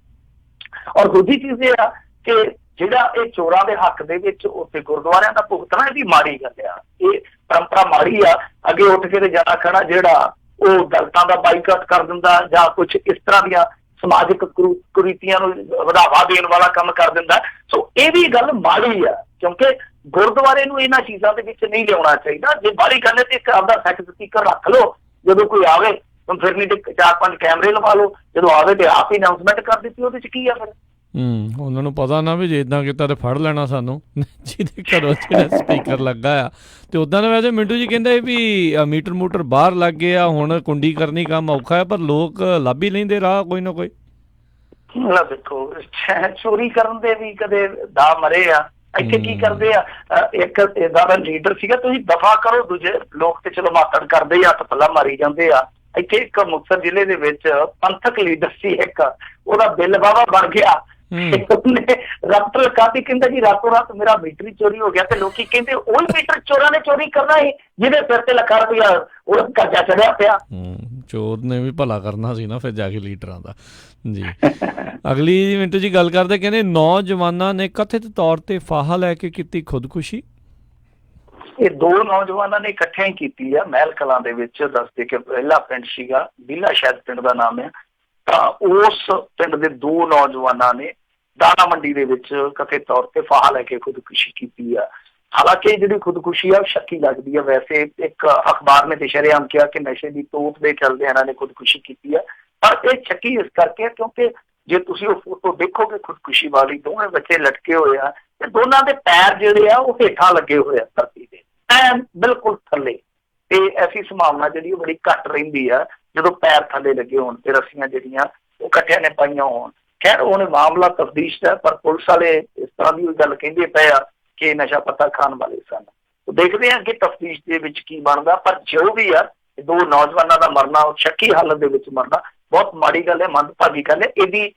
Speaker 2: ਔਰ ਦੂਜੀ ਚੀਜ਼ ਇਹ ਆ ਕਿ ਜਿਹੜਾ ਇਹ ਚੋਰਾਂ ਦੇ ਹੱਕ ਦੇ ਵਿੱਚ ਉੱਥੇ ਗੁਰਦੁਆਰਿਆਂ ਦਾ ਭੁਗਤਣਾ, ਇਹਦੀ ਮਾੜੀ ਗੱਲ ਆ, ਇਹ ਪਰੰਪਰਾ ਮਾੜੀ ਆ। ਅੱਗੇ ਉੱਠ ਕੇ ਤੇ ਜਾਣਾ ਖੜਾ ਜਿਹੜਾ ਉਹ ਦਲਤਾਂ ਦਾ ਬਾਈਕਾਟ ਕਰ ਦਿੰਦਾ ਜਾਂ ਕੁਛ ਇਸ ਤਰ੍ਹਾਂ ਦੀਆਂ ਸਮਾਜਿਕ ਕੁਰੀਤੀਆਂ ਨੂੰ ਵਧਾਵਾ ਦੇਣ ਵਾਲਾ ਕੰਮ ਕਰ ਦਿੰਦਾ। ਸੋ ਇਹ ਵੀ ਗੱਲ ਮਾੜੀ ਆ ਕਿਉਂਕਿ ਗੁਰਦੁਆਰੇ ਨੂੰ ਇਹਨਾਂ ਚੀਜ਼ਾਂ ਦੇ ਵਿੱਚ ਨਹੀਂ ਲਿਆਉਣਾ ਚਾਹੀਦਾ। ਜੇ ਬਾਹਰੀ ਗੱਲ ਹੈ ਤੇ ਇੱਕ ਆਪਦਾ ਸੈਟ ਸਪੀਕਰ ਰੱਖ ਲਓ, ਜਦੋਂ ਕੋਈ ਆਵੇ ਫਿਰ ਨਹੀਂ ਤੇ 4-5 ਕੈਮਰੇ ਲਵਾ ਲਓ, ਜਦੋਂ ਆਵੇ ਤੇ ਆਪ ਹੀ ਅਨਾਊਂਸਮੈਂਟ ਕਰ ਦਿੱਤੀ, ਉਹਦੇ 'ਚ ਕੀ ਆ? ਫਿਰ
Speaker 1: ਉਹਨਾਂ ਨੂੰ ਪਤਾ ਨਾ ਵੀ ਜੇ ਇੱਦਾਂ ਕੀਤਾ ਤੇ ਫੜ ਲੈਣਾ ਸਾਨੂੰ, ਜਿਹਦੇ ਘਰੋਂ ਜਿਹੜਾ ਸਪੀਕਰ ਲੱਗਾ ਆ। ਤੇ ਉੱਦਾਂ ਦਾ ਵੈਸੇ ਮਿੰਟੂ ਜੀ ਕਹਿੰਦੇ ਵੀ ਮੀਟਰ ਮੂਟਰ ਬਾਹਰ ਲੱਗ ਗਏ ਆ, ਹੁਣ ਕੁੰਡੀ ਕਰਨੀ ਕੰਮ ਔਖਾ ਹੈ, ਪਰ ਲੋਕ ਲੱਭ ਹੀ ਲੈਂਦੇ ਰਾਹ ਕੋਈ ਨਾ ਕੋਈ।
Speaker 2: ਦੇਖੋ ਚੋਰੀ ਕਰਨ ਦੇ ਵੀ ਕਦੇ ਦਾ ਮਰੇ ਆ। ਇੱਥੇ ਕੀ ਕਰਦੇ ਆ, ਇੱਕ ਏਦਾਂ ਦਾ ਲੀਡਰ ਸੀਗਾ, ਤੁਸੀਂ ਦਫਾ ਕਰੋ, ਦੂਜੇ ਲੋਕ ਤੇ ਚਲੋ ਮਾਤੜ ਕਰਦੇ ਆ, ਹੱਥ ਪੱਲਾ ਮਾਰੀ ਜਾਂਦੇ ਆ। ਇੱਥੇ ਇੱਕ ਮੁਕਤਸਰ ਜ਼ਿਲ੍ਹੇ ਦੇ ਵਿੱਚ ਪੰਥਕ ਲੀਡਰ ਸੀ ਇੱਕ, ਉਹਦਾ ਬਿੱਲ ਵਾਹਵਾ ਬਣ ਗਿਆ, ਉਹਨੇ ਰੱਟ ਲਗਾਤੀ, ਕਹਿੰਦਾ ਜੀ ਰਾਤੋਂ ਰਾਤ ਮੇਰਾ ਮੀਟਰ ਹੀ ਚੋਰੀ ਹੋ ਗਿਆ। ਤੇ ਲੋਕੀ ਕਹਿੰਦੇ ਉਹੀ ਮੀਟਰ ਚੋਰਾਂ ਨੇ ਚੋਰੀ ਕਰਨਾ ਸੀ ਜਿਹਦੇ ਸਿਰ ਤੇ ਲੱਖਾਂ ਰੁਪਇਆ ਉਹ ਕਰਜ਼ਾ ਚੜਿਆ ਪਿਆ।
Speaker 1: ਚੋਰ ਨੇ ਵੀ ਭਲਾ ਕਰਨਾ ਸੀ ਨਾ ਫਿਰ ਜਾ ਕੇ ਲੀਡਰਾਂ ਦਾ ਜੀ। ਅਗਲੀ ਮਿੰਟੂ ਜੀ ਗੱਲ ਕਰਦੇ, ਕਹਿੰਦੇ ਨੌਜਵਾਨਾਂ ਨੇ ਕਥਿਤ ਤੌਰ ਤੇ ਫਾਹਾ ਲੈ ਕੇ ਕੀਤੀ ਖੁਦਕੁਸ਼ੀ।
Speaker 2: ਇਹ ਦੋ ਨੌਜਵਾਨਾਂ ਨੇ ਇਕੱਠਿਆਂ ਹੀ ਕੀਤੀ ਆ ਮਹਿਲ ਕਲਾਂ ਦੇ ਵਿੱਚ। ਦੱਸਦੇ ਕਿ ਪਹਿਲਾ ਪਿੰਡ ਸੀਗਾ ਬੀਲਾ, ਸ਼ਾਇਦ ਪਿੰਡ ਦਾ ਨਾਮ ਹੈ। ਤਾਂ ਉਸ ਪਿੰਡ ਦੇ ਦੋ ਨੌਜਵਾਨਾਂ ਨੇ ਦਾਣਾ ਮੰਡੀ ਦੇ ਵਿੱਚ ਕਥਿਤ ਤੌਰ ਤੇ ਫਾਹਾ ਲੈ ਕੇ ਖੁਦਕੁਸ਼ੀ ਕੀਤੀ ਆ। ਹਾਲਾਂਕਿ ਜਿਹੜੀ ਖੁਦਕੁਸ਼ੀ ਆ ਸ਼ੱਕੀ ਲੱਗਦੀ ਆ। ਵੈਸੇ ਇੱਕ ਅਖਬਾਰ ਨੇ ਤੇ ਸ਼ਰੇਆਮ ਕਿਹਾ ਕਿ ਨਸ਼ੇ ਦੀ ਤੋਪ ਦੇ ਚੱਲਦੇ ਇਹਨਾਂ ਨੇ ਖੁਦਕੁਸ਼ੀ ਕੀਤੀ ਆ, ਪਰ ਇਹ ਸ਼ੱਕੀ ਇਸ ਕਰਕੇ ਕਿਉਂਕਿ ਜੇ ਤੁਸੀਂ ਉਹ ਫੋਟੋ ਦੇਖੋਗੇ ਖੁਦਕੁਸ਼ੀ ਵਾਲੀ, ਦੋਵੇਂ ਬੱਚੇ ਲਟਕੇ ਹੋਏ ਆ ਤੇ ਦੋਨਾਂ ਦੇ ਪੈਰ ਜਿਹੜੇ ਆ ਉਹ ਹੇਠਾਂ ਲੱਗੇ ਹੋਏ ਆ ਧਰਤੀ ਦੇ, ਬਿਲਕੁਲ ਥੱਲੇ। ਤੇ ਐਸੀ ਸੰਭਾਵਨਾ ਜਿਹੜੀ ਉਹ ਬੜੀ ਘੱਟ ਰਹਿੰਦੀ ਆ ਜਦੋਂ ਪੈਰ ਥੱਲੇ ਲੱਗੇ ਹੋਣ ਤੇ ਰੱਸੀਆਂ ਜਿਹੜੀਆਂ ਉਹ ਇਕੱਠਿਆਂ ਨੇ ਪਾਈਆਂ ਹੋਣ। ਖੈਰ ਉਹਨੇ ਮਾਮਲਾ ਤਫਦੀਸ਼ ਹੈ, ਪਰ ਪੁਲਿਸ ਵਾਲੇ ਇਸ ਤਰ੍ਹਾਂ ਦੀ ਗੱਲ ਕਹਿੰਦੇ ਪਏ ਆ ਕਿ ਨਸ਼ਾ ਪੱਤਾ ਖਾਣ ਵਾਲੇ ਸਨ। ਦੇਖਦੇ ਹਾਂ ਕਿ ਤਫਦੀਸ਼ ਦੇ ਵਿੱਚ ਕੀ ਬਣਦਾ। ਪਰ ਜੋ ਵੀ ਆ ਦੋ ਨੌਜਵਾਨਾਂ ਦਾ ਮਰਨਾ, ਉਹ ਸ਼ੱਕੀ ਹਾਲਤ ਦੇ ਵਿੱਚ ਮਰਨਾ ਬਹੁਤ ਮਾੜੀ ਗੱਲ ਹੈ, ਮੰਦਭਾਗੀ ਗੱਲ ਹੈ। ਇਹਦੀ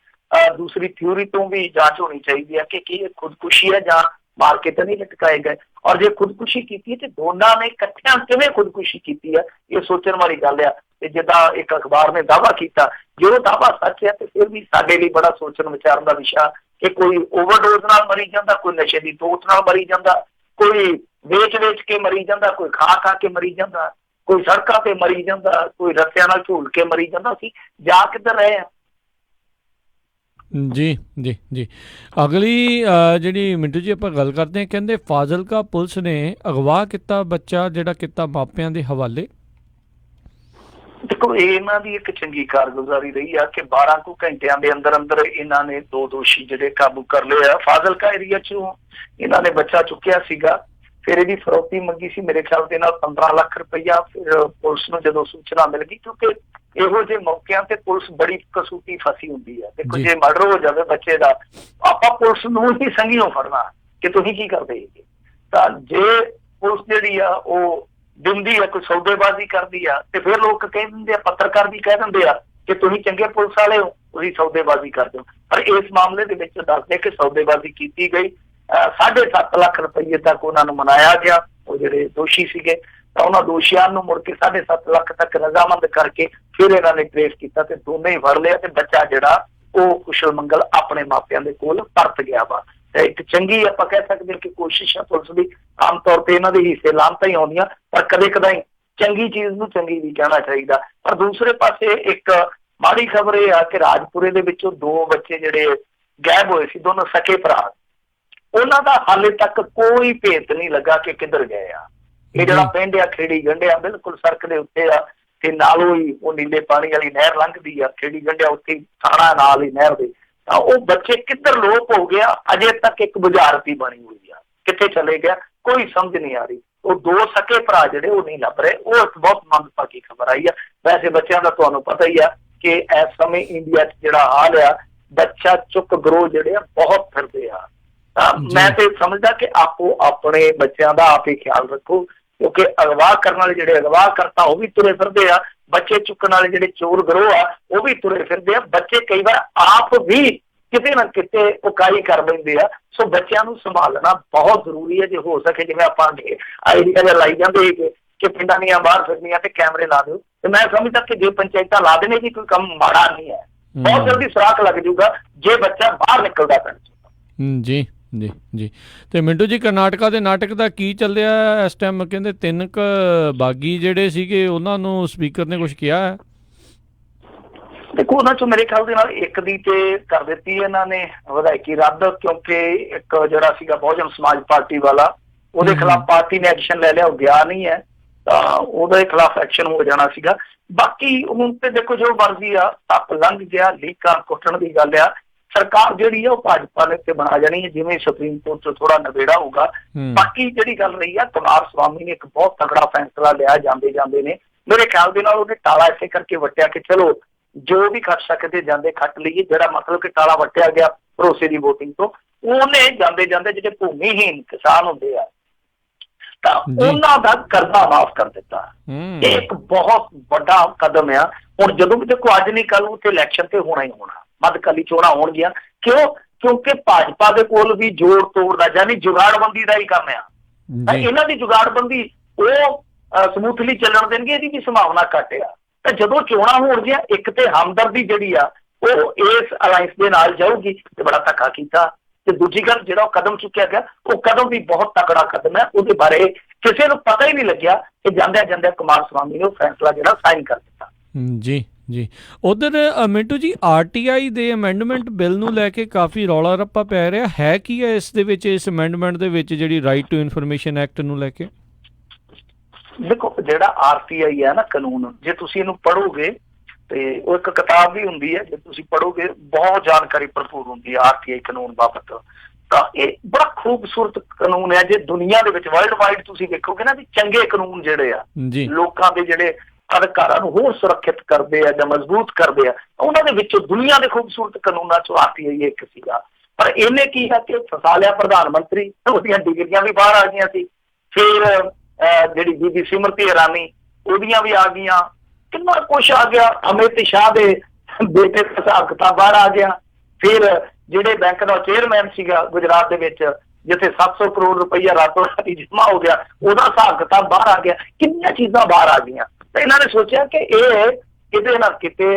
Speaker 2: ਦੂਸਰੀ ਥਿਊਰੀ ਤੋਂ ਵੀ ਜਾਂਚ ਹੋਣੀ ਚਾਹੀਦੀ ਹੈ ਕਿ ਕੀ ਇਹ ਖੁਦਕੁਸ਼ੀ ਹੈ ਜਾਂ ਮਾਰ ਕੇ ਤਾਂ ਨਹੀਂ ਲਟਕਾਏ ਗਏ। ਔਰ ਜੇ ਖੁਦਕੁਸ਼ੀ ਕੀਤੀ ਤੇ ਦੋਨਾਂ ਨੇ ਇਕੱਠਿਆਂ ਕਿਵੇਂ ਖੁਦਕੁਸ਼ੀ ਕੀਤੀ ਹੈ, ਇਹ ਸੋਚਣ ਵਾਲੀ ਗੱਲ ਆ। ਤੇ ਜਿੱਦਾਂ ਇੱਕ ਅਖਬਾਰ ਨੇ ਦਾਅਵਾ ਕੀਤਾ, ਜੇ ਉਹ ਦਾਅਵਾ ਸੱਚ ਹੈ ਤੇ ਫਿਰ ਵੀ ਸਾਡੇ ਲਈ ਬੜਾ ਸੋਚਣ ਵਿਚਾਰਨ ਦਾ ਵਿਸ਼ਾ ਕਿ ਕੋਈ ਓਵਰਡੋਜ਼ ਨਾਲ ਮਰੀ ਜਾਂਦਾ, ਕੋਈ ਨਸ਼ੇ ਦੀ ਤੋਤ ਨਾਲ ਮਰੀ ਜਾਂਦਾ, ਕੋਈ ਵੇਚ ਕੇ ਮਰੀ ਜਾਂਦਾ, ਕੋਈ ਖਾ ਕੇ ਮਰੀ ਜਾਂਦਾ, ਕੋਈ ਸੜਕਾਂ ਤੇ ਮਰੀ ਜਾਂਦਾ, ਕੋਈ ਰੱਸਿਆਂ ਨਾਲ ਝੂਲ ਕੇ ਮਰੀ ਜਾਂਦਾ। ਅਸੀਂ ਜਾ ਕਿੱਧਰ ਰਹੇ ਹਾਂ?
Speaker 1: ਜੀ ਜੀ ਜੀ। ਅਗਲੀ ਜਿਹੜੀ ਮਿੰਟੂ ਜੀ ਆਪਾਂ ਗੱਲ ਕਰਦੇ ਹਾਂ, ਕਹਿੰਦੇ ਫਾਜ਼ਿਲਕਾ ਪੁਲਿਸ ਨੇ ਅਗਵਾ ਕੀਤਾ ਬੱਚਾ, ਜਿਹੜਾ ਕੀਤਾ ਮਾਪਿਆਂ ਦੇ ਹਵਾਲੇ।
Speaker 2: ਦੇਖੋ ਇਹਨਾਂ ਦੀ ਇੱਕ ਚੰਗੀ ਕਾਰਗੁਜ਼ਾਰੀ ਰਹੀ ਆ ਕਿ 12 ਕੁ ਘੰਟਿਆਂ ਦੇ ਅੰਦਰ ਅੰਦਰ ਇਹਨਾਂ ਨੇ ਦੋ ਦੋਸ਼ੀ ਜਿਹੜੇ ਕਾਬੂ ਕਰ ਲਏ ਆ। ਫਾਜ਼ਿਲਕਾ ਏਰੀਆ ਚੋਂ ਇਹਨਾਂ ਨੇ ਬੱਚਾ ਚੁੱਕਿਆ ਸੀਗਾ, ਫਿਰ ਇਹਦੀ ਫਰੌਤੀ ਮੰਗੀ ਸੀ ਮੇਰੇ ਖਿਆਲ ਦੇ ਨਾਲ 15 ਲੱਖ ਰੁਪਈਆ। ਫਿਰ ਪੁਲਿਸ ਨੂੰ ਜਦੋਂ ਸੂਚਨਾ ਮਿਲ ਗਈ, ਕਿਉਂਕਿ ਇਹੋ ਜਿਹੇ ਮੌਕਿਆਂ ਤੇ ਪੁਲਿਸ ਬੜੀ ਕਸੂਤੀ ਫਸੀ ਹੁੰਦੀ ਹੈ। ਦੇਖੋ ਜੇ ਮਰਡਰ ਹੋ ਜਾਵੇ ਬੱਚੇ ਦਾ, ਆਪਾਂ ਪੁਲਿਸ ਨੂੰ ਹੀ ਸੰਘੀਓ ਫੜਨਾ ਕਿ ਤੁਸੀਂ ਕੀ ਕਰਦੇ। ਤਾਂ ਜੇ ਪੁਲਿਸ ਜਿਹੜੀ ਆ ਉਹ ਦਿੰਦੀ ਆ, ਕੋਈ ਸੌਦੇਬਾਜ਼ੀ ਕਰਦੀ ਆ, ਤੇ ਫਿਰ ਲੋਕ ਕਹਿ ਦਿੰਦੇ ਆ, ਪੱਤਰਕਾਰ ਵੀ ਕਹਿ ਦਿੰਦੇ ਆ ਕਿ ਤੁਸੀਂ ਚੰਗੇ ਪੁਲਿਸ ਵਾਲੇ ਹੋ, ਤੁਸੀਂ ਸੌਦੇਬਾਜ਼ੀ ਕਰਦੇ ਹੋ। ਪਰ ਇਸ ਮਾਮਲੇ ਦੇ ਵਿੱਚ ਦੱਸਦੇ ਕਿ ਸੌਦੇਬਾਜ਼ੀ ਕੀਤੀ ਗਈ। 7.5 ਲੱਖ ਰੁਪਏ ਤੱਕ ਉਹਨਾਂ ਨੂੰ ਮਨਾਇਆ ਗਿਆ, ਉਹ ਜਿਹੜੇ ਦੋਸ਼ੀ ਸੀਗੇ। ਤਾਂ ਉਹਨਾਂ ਦੋਸ਼ੀਆਂ ਨੂੰ ਮੁੜ ਕੇ 7.5 ਲੱਖ ਤੱਕ ਰਜ਼ਾਮੰਦ ਕਰਕੇ ਫਿਰ ਇਹਨਾਂ ਨੇ ਟ੍ਰੇਸ ਕੀਤਾ ਤੇ ਦੋਨੇ ਹੀ ਫੜ ਲਿਆ। ਤੇ ਬੱਚਾ ਜਿਹੜਾ ਉਹ ਕੁਸ਼ਲ ਮੰਗਲ ਆਪਣੇ ਮਾਪਿਆਂ ਦੇ ਕੋਲ ਪਰਤ ਗਿਆ ਵਾ। ਤੇ ਇੱਕ ਚੰਗੀ ਆਪਾਂ ਕਹਿ ਸਕਦੇ ਕਿ ਕੋਸ਼ਿਸ਼ ਆ ਪੁਲਿਸ ਦੀ। ਆਮ ਤੌਰ ਤੇ ਇਹਨਾਂ ਦੇ ਹਿੱਸੇ ਲਾਮਤਾਂ ਹੀ ਆਉਂਦੀਆਂ, ਪਰ ਕਦੇ ਕਦਾਈ ਚੰਗੀ ਚੀਜ਼ ਨੂੰ ਚੰਗੀ ਵੀ ਕਹਿਣਾ ਚਾਹੀਦਾ। ਪਰ ਦੂਸਰੇ ਪਾਸੇ ਇੱਕ ਮਾੜੀ ਖਬਰ ਇਹ ਆ ਕਿ ਰਾਜਪੁਰੇ ਦੇ ਵਿੱਚੋਂ ਦੋ ਬੱਚੇ ਜਿਹੜੇ ਗਾਇਬ ਹੋਏ ਸੀ, ਦੋਨੋਂ ਸਕੇ ਭਰਾ, ਉਹਨਾਂ ਦਾ ਹਾਲੇ ਤੱਕ ਕੋਈ ਭੇਤ ਨਹੀਂ ਲੱਗਾ ਕਿ ਕਿੱਧਰ ਗਏ ਆ। ਇਹ ਜਿਹੜਾ ਪਿੰਡ ਆ ਖੇੜੀ ਗੰਢਿਆ, ਬਿਲਕੁਲ ਸੜਕ ਦੇ ਉੱਤੇ ਆ ਤੇ ਨਾਲੋਂ ਹੀ ਉਹ ਨੀਲੇ ਪਾਣੀ ਵਾਲੀ ਨਹਿਰ ਲੰਘਦੀ ਆ। ਖੇੜੀ ਗੰਢਿਆ ਉੱਥੇ ਥਾਣਾ ਨਾਲ ਹੀ ਨਹਿਰ ਦੇ। ਤਾਂ ਉਹ ਬੱਚੇ ਕਿੱਧਰ ਲੋਪ ਹੋ ਗਿਆ, ਅਜੇ ਤੱਕ ਇੱਕ ਬੁਝਾਰਤੀ ਬਣੀ ਹੋਈ ਆ, ਕਿੱਥੇ ਚਲੇ ਗਿਆ ਕੋਈ ਸਮਝ ਨਹੀਂ ਆ ਰਹੀ। ਉਹ ਦੋ ਸਕੇ ਭਰਾ ਜਿਹੜੇ ਉਹ ਨਹੀਂ ਲੱਭ ਰਹੇ। ਉਹ ਇੱਕ ਬਹੁਤ ਮੰਦਭਾਗੀ ਖਬਰ ਆਈ ਆ। ਵੈਸੇ ਬੱਚਿਆਂ ਦਾ ਤੁਹਾਨੂੰ ਪਤਾ ਹੀ ਆ ਕਿ ਇਸ ਸਮੇਂ ਇੰਡੀਆ 'ਚ ਜਿਹੜਾ ਹਾਲ ਆ, ਬੱਚਾ ਚੁੱਕ ਗਰੋਹ ਜਿਹੜੇ ਆ ਬਹੁਤ ਫਿਰਦੇ ਆ। ਮੈਂ ਤੇ ਸਮਝਦਾ ਕਿ ਆਪੋ ਆਪਣੇ ਬੱਚਿਆਂ ਦਾ ਆਪ ਹੀ ਖਿਆਲ ਰੱਖੋ, ਕਿਉਂਕਿ ਅਗਵਾ ਕਰਨ ਵਾਲੇ ਜਿਹੜੇ ਅਗਵਾ ਕਰਤਾ ਉਹ ਵੀ ਤੁਰੇ ਫਿਰਦੇ ਆ, ਬੱਚੇ ਚੁੱਕਣ ਵਾਲੇ ਜਿਹੜੇ ਚੋਰ ਗਰੋਹ ਆ ਉਹ ਵੀ ਤੁਰੇ ਫਿਰਦੇ ਆ। ਬੱਚੇ ਕਈ ਵਾਰ ਆਪ ਵੀ ਕਿਤੇ ਨਾ ਕਿਤੇ ਉਕਾਈ ਕਰ ਲੈਂਦੇ ਆ। ਸੋ ਬੱਚਿਆਂ ਨੂੰ ਸੰਭਾਲਣਾ ਬਹੁਤ ਜ਼ਰੂਰੀ ਹੈ। ਜੇ ਹੋ ਸਕੇ, ਜਿਵੇਂ ਆਪਾਂ ਆਈਡੀਆ ਜਿਹਾ ਲਾਈ ਜਾਂਦੇ ਕਿ ਪਿੰਡਾਂ ਦੀਆਂ ਬਾਹਰ ਫਿਰਨੀਆਂ ਤੇ ਕੈਮਰੇ ਲਾ ਦਿਓ, ਤੇ ਮੈਂ ਸਮਝਦਾ ਕਿ ਜੇ ਪੰਚਾਇਤਾਂ ਲਾ ਦੇਣੇ ਜੀ ਕੋਈ ਕੰਮ ਮਾੜਾ ਨਹੀਂ ਹੈ। ਬਹੁਤ ਜਲਦੀ ਸੁਰਾਖ ਲੱਗ ਜਾਊਗਾ ਜੇ ਬੱਚਾ ਬਾਹਰ ਨਿਕਲਦਾ ਪਿੰਡ।
Speaker 1: ਜੀ ਜੀ ਜੀ। ਤੇ ਮਿੰਟੂ ਜੀ, ਕਰਨਾਟਕਾ ਦੇ ਨਾਟਕ ਦਾ ਕੀ ਚੱਲਿਆ ਇਸ ਟਾਈਮ? ਕਹਿੰਦੇ 3 ਬਾਗੀ ਜਿਹੜੇ ਸੀਗੇ ਉਹਨਾਂ ਨੂੰ ਸਪੀਕਰ ਨੇ ਕੁਝ ਕਿਹਾ ਹੈ।
Speaker 2: ਦੇਖੋ ਉਹਨਾਂ ਚੋਂ ਮੇਰੇ ਖਿਆਲ ਦੇ ਨਾਲ ਇੱਕ ਦੀ ਤੇ ਕਰ ਦਿੱਤੀ ਇਹਨਾਂ ਨੇ ਵਿਧਾਇਕੀ ਰੱਦ, ਕਿਉਂਕਿ ਇੱਕ ਜਿਹੜਾ ਸੀਗਾ ਬਹੁਜਨ ਸਮਾਜ ਪਾਰਟੀ ਵਾਲਾ, ਉਹਦੇ ਖਿਲਾਫ ਪਾਰਟੀ ਨੇ ਐਕਸ਼ਨ ਲੈ ਲਿਆ, ਉਹ ਗਿਆ ਨਹੀਂ ਹੈ, ਤਾਂ ਉਹਦੇ ਖਿਲਾਫ ਐਕਸ਼ਨ ਹੋ ਜਾਣਾ ਸੀਗਾ। ਬਾਕੀ ਹੁਣ ਤੇ ਦੇਖੋ ਜੋ ਮਰਜ਼ੀ ਆ, ਤੱਪ ਲੰਘ ਗਿਆ, ਲੀਕਾਂ ਕੁੱਟਣ ਦੀ ਗੱਲ ਆ। ਸਰਕਾਰ ਜਿਹੜੀ ਆ ਉਹ ਭਾਜਪਾ ਨੇ ਤੇ ਬਣਾ ਜਾਣੀ ਹੈ, ਜਿਵੇਂ ਸੁਪਰੀਮ ਕੋਰਟ ਤੋਂ ਥੋੜਾ ਨਵੇੜਾ ਹੋਊਗਾ। ਬਾਕੀ ਜਿਹੜੀ ਗੱਲ ਰਹੀ ਆ, ਕੁਮਾਰ ਸਵਾਮੀ ਨੇ ਇੱਕ ਬਹੁਤ ਤਕੜਾ ਫੈਸਲਾ ਲਿਆ ਜਾਂਦੇ ਜਾਂਦੇ ਨੇ। ਮੇਰੇ ਖਿਆਲ ਦੇ ਨਾਲ ਉਹਨੇ ਟਾਲਾ ਇਸੇ ਕਰਕੇ ਵੱਟਿਆ ਕਿ ਚਲੋ ਜੋ ਵੀ ਖੱਟ ਸਕਦੇ ਜਾਂਦੇ ਖੱਟ ਲਈਏ, ਜਿਹੜਾ ਮਤਲਬ ਕਿ ਟਾਲਾ ਵੱਟਿਆ ਗਿਆ ਭਰੋਸੇ ਦੀ ਵੋਟਿੰਗ ਤੋਂ, ਉਹਨੇ ਜਾਂਦੇ ਜਾਂਦੇ ਜਿਹੜੇ ਭੂਮੀਹੀਨ ਕਿਸਾਨ ਹੁੰਦੇ ਆ ਤਾਂ ਉਹਨਾਂ ਦਾ ਕਰਜ਼ਾ ਮਾਫ ਕਰ ਦਿੱਤਾ। ਇਹ ਇੱਕ ਬਹੁਤ ਵੱਡਾ ਕਦਮ ਆ। ਹੁਣ ਜਦੋਂ ਵੀ ਦੇਖੋ ਅੱਜ ਨਹੀਂ ਕੱਲ ਉੱਥੇ ਇਲੈਕਸ਼ਨ ਤੇ ਹੋਣਾ ਹੀ ਹੋਣਾ, ਮੱਧਕਾਲੀ ਚੋਣਾਂ ਹੋਣਗੀਆਂ। ਕਿਉਂਕਿ ਭਾਜਪਾ ਦੇ ਕੋਲ ਵੀ ਜੋੜ ਤੋੜ ਦਾ ਯਾਨੀ ਜੁਗਾੜਬੰਦੀ ਦਾ ਹੀ ਕੰਮ ਆ। ਤਾਂ ਇਹਨਾਂ ਦੀ ਜੁਗਾੜਬੰਦੀ ਉਹ ਸਮੂਥਲੀ ਚੱਲਣ ਦੇਣਗੇ, ਇਹਦੀ ਵੀ ਸੰਭਾਵਨਾ ਘੱਟ ਆ। ਤਾਂ ਜਦੋਂ ਚੋਣਾਂ ਹੋਣਗੀਆਂ, ਇੱਕ ਤੇ ਹਮਦਰਦੀ ਜਿਹੜੀ ਆ ਉਹ ਇਸ ਅਲਾਈਅੰਸ ਦੇ ਨਾਲ ਜਾਊਗੀ ਤੇ ਬੜਾ ਧੱਕਾ ਕੀਤਾ। ਤੇ ਦੂਜੀ ਗੱਲ, ਜਿਹੜਾ ਉਹ ਕਦਮ ਚੁੱਕਿਆ ਗਿਆ ਉਹ ਕਦਮ ਵੀ ਬਹੁਤ ਤਕੜਾ ਕਦਮ ਹੈ। ਉਹਦੇ ਬਾਰੇ ਕਿਸੇ ਨੂੰ ਪਤਾ ਹੀ ਨਹੀਂ ਲੱਗਿਆ ਕਿ ਜਾਂਦਿਆਂ ਜਾਂਦਿਆਂ ਕੁਮਾਰ ਸਵਾਮੀ ਨੇ ਉਹ ਫੈਸਲਾ ਜਿਹੜਾ ਸਾਈਨ ਕਰ ਦਿੱਤਾ।
Speaker 1: ਜੀ ਜੀ, ਉਧਰ ਮਿੰਟੂ ਜੀ, RTI ਦੇ ਅਮੈਂਡਮੈਂਟ ਬਿੱਲ ਨੂੰ ਲੈ ਕੇ ਕਾਫੀ ਰੌਲਾ ਰੱਪਾ ਪੈ ਰਿਹਾ ਹੈ। ਕੀ ਹੈ ਇਸ ਦੇ ਵਿੱਚ, ਇਸ ਅਮੈਂਡਮੈਂਟ ਦੇ ਵਿੱਚ ਜਿਹੜੀ ਰਾਈਟ ਟੂ ਇਨਫੋਰਮੇਸ਼ਨ ਐਕਟ ਨੂੰ ਲੈ ਕੇ?
Speaker 2: ਦੇਖੋ, ਜਿਹੜਾ RTI ਹੈ ਨਾ ਕਾਨੂੰਨ, ਜੇ ਤੁਸੀਂ ਇਹਨੂੰ ਪੜ੍ਹੋਗੇ ਤੇ ਉਹ ਇੱਕ ਕਿਤਾਬ ਵੀ ਹੁੰਦੀ ਹੈ, ਜੇ ਤੁਸੀਂ ਪੜ੍ਹੋਗੇ ਬਹੁਤ ਜਾਣਕਾਰੀ ਭਰਪੂਰ ਹੁੰਦੀ ਹੈ RTI ਕਾਨੂੰਨ ਬਾਬਤ। ਤਾਂ ਇਹ ਬੜਾ ਖੂਬਸੂਰਤ ਕਾਨੂੰਨ ਹੈ। ਜੇ ਦੁਨੀਆ ਦੇ ਵਿੱਚ ਵਰਲਡ ਵਾਈਡ ਤੁਸੀਂ ਦੇਖੋਗੇ ਨਾ ਵੀ ਚੰਗੇ ਕਾਨੂੰਨ ਜਿਹੜੇ ਆ ਲੋਕਾਂ ਦੇ ਜਿਹੜੇ ਅਧਿਕਾਰਾਂ ਨੂੰ ਹੋਰ ਸੁਰੱਖਿਅਤ ਕਰਦੇ ਆ ਜਾਂ ਮਜ਼ਬੂਤ ਕਰਦੇ ਆ, ਉਹਨਾਂ ਦੇ ਵਿੱਚੋਂ ਦੁਨੀਆ ਦੇ ਖੂਬਸੂਰਤ ਕਾਨੂੰਨਾਂ ਚੋਂ RTI ਇੱਕ ਸੀਗਾ। ਪਰ ਇਹਨੇ ਕੀ ਹੈ ਕਿ ਫਸਾ ਲਿਆ ਪ੍ਰਧਾਨ ਮੰਤਰੀ, ਉਹਦੀਆਂ ਡਿਗਰੀਆਂ ਵੀ ਬਾਹਰ ਆ ਗਈਆਂ ਸੀ। ਫਿਰ ਜਿਹੜੀ ਬੀਬੀ ਸਿਮਰਤੀ ਇਰਾਨੀ, ਉਹਦੀਆਂ ਵੀ ਆ ਗਈਆਂ, ਕਿੰਨਾ ਕੁਛ ਆ ਗਿਆ। ਅਮਿਤ ਸ਼ਾਹ ਦੇ ਬੇਟੇ ਦਾ ਹਿਸਾਬ ਕਿਤਾਬ ਬਾਹਰ ਆ ਗਿਆ। ਫਿਰ ਜਿਹੜੇ ਬੈਂਕ ਦਾ ਚੇਅਰਮੈਨ ਸੀਗਾ ਗੁਜਰਾਤ ਦੇ ਵਿੱਚ, ਜਿੱਥੇ 700 ਕਰੋੜ ਰੁਪਈਆ ਰਾਤੋਂ ਰਾਤੀ ਜਮ੍ਹਾਂ ਹੋ ਗਿਆ, ਉਹਦਾ ਹਿਸਾਬ ਕਿਤਾਬ ਬਾਹਰ ਆ ਗਿਆ। ਕਿੰਨੀਆਂ ਚੀਜ਼ਾਂ ਬਾਹਰ ਆ ਗਈਆਂ। ਤਾਂ ਇਹਨਾਂ ਨੇ ਸੋਚਿਆ ਕਿ ਇਹ ਕਿਤੇ ਨਾ ਕਿਤੇ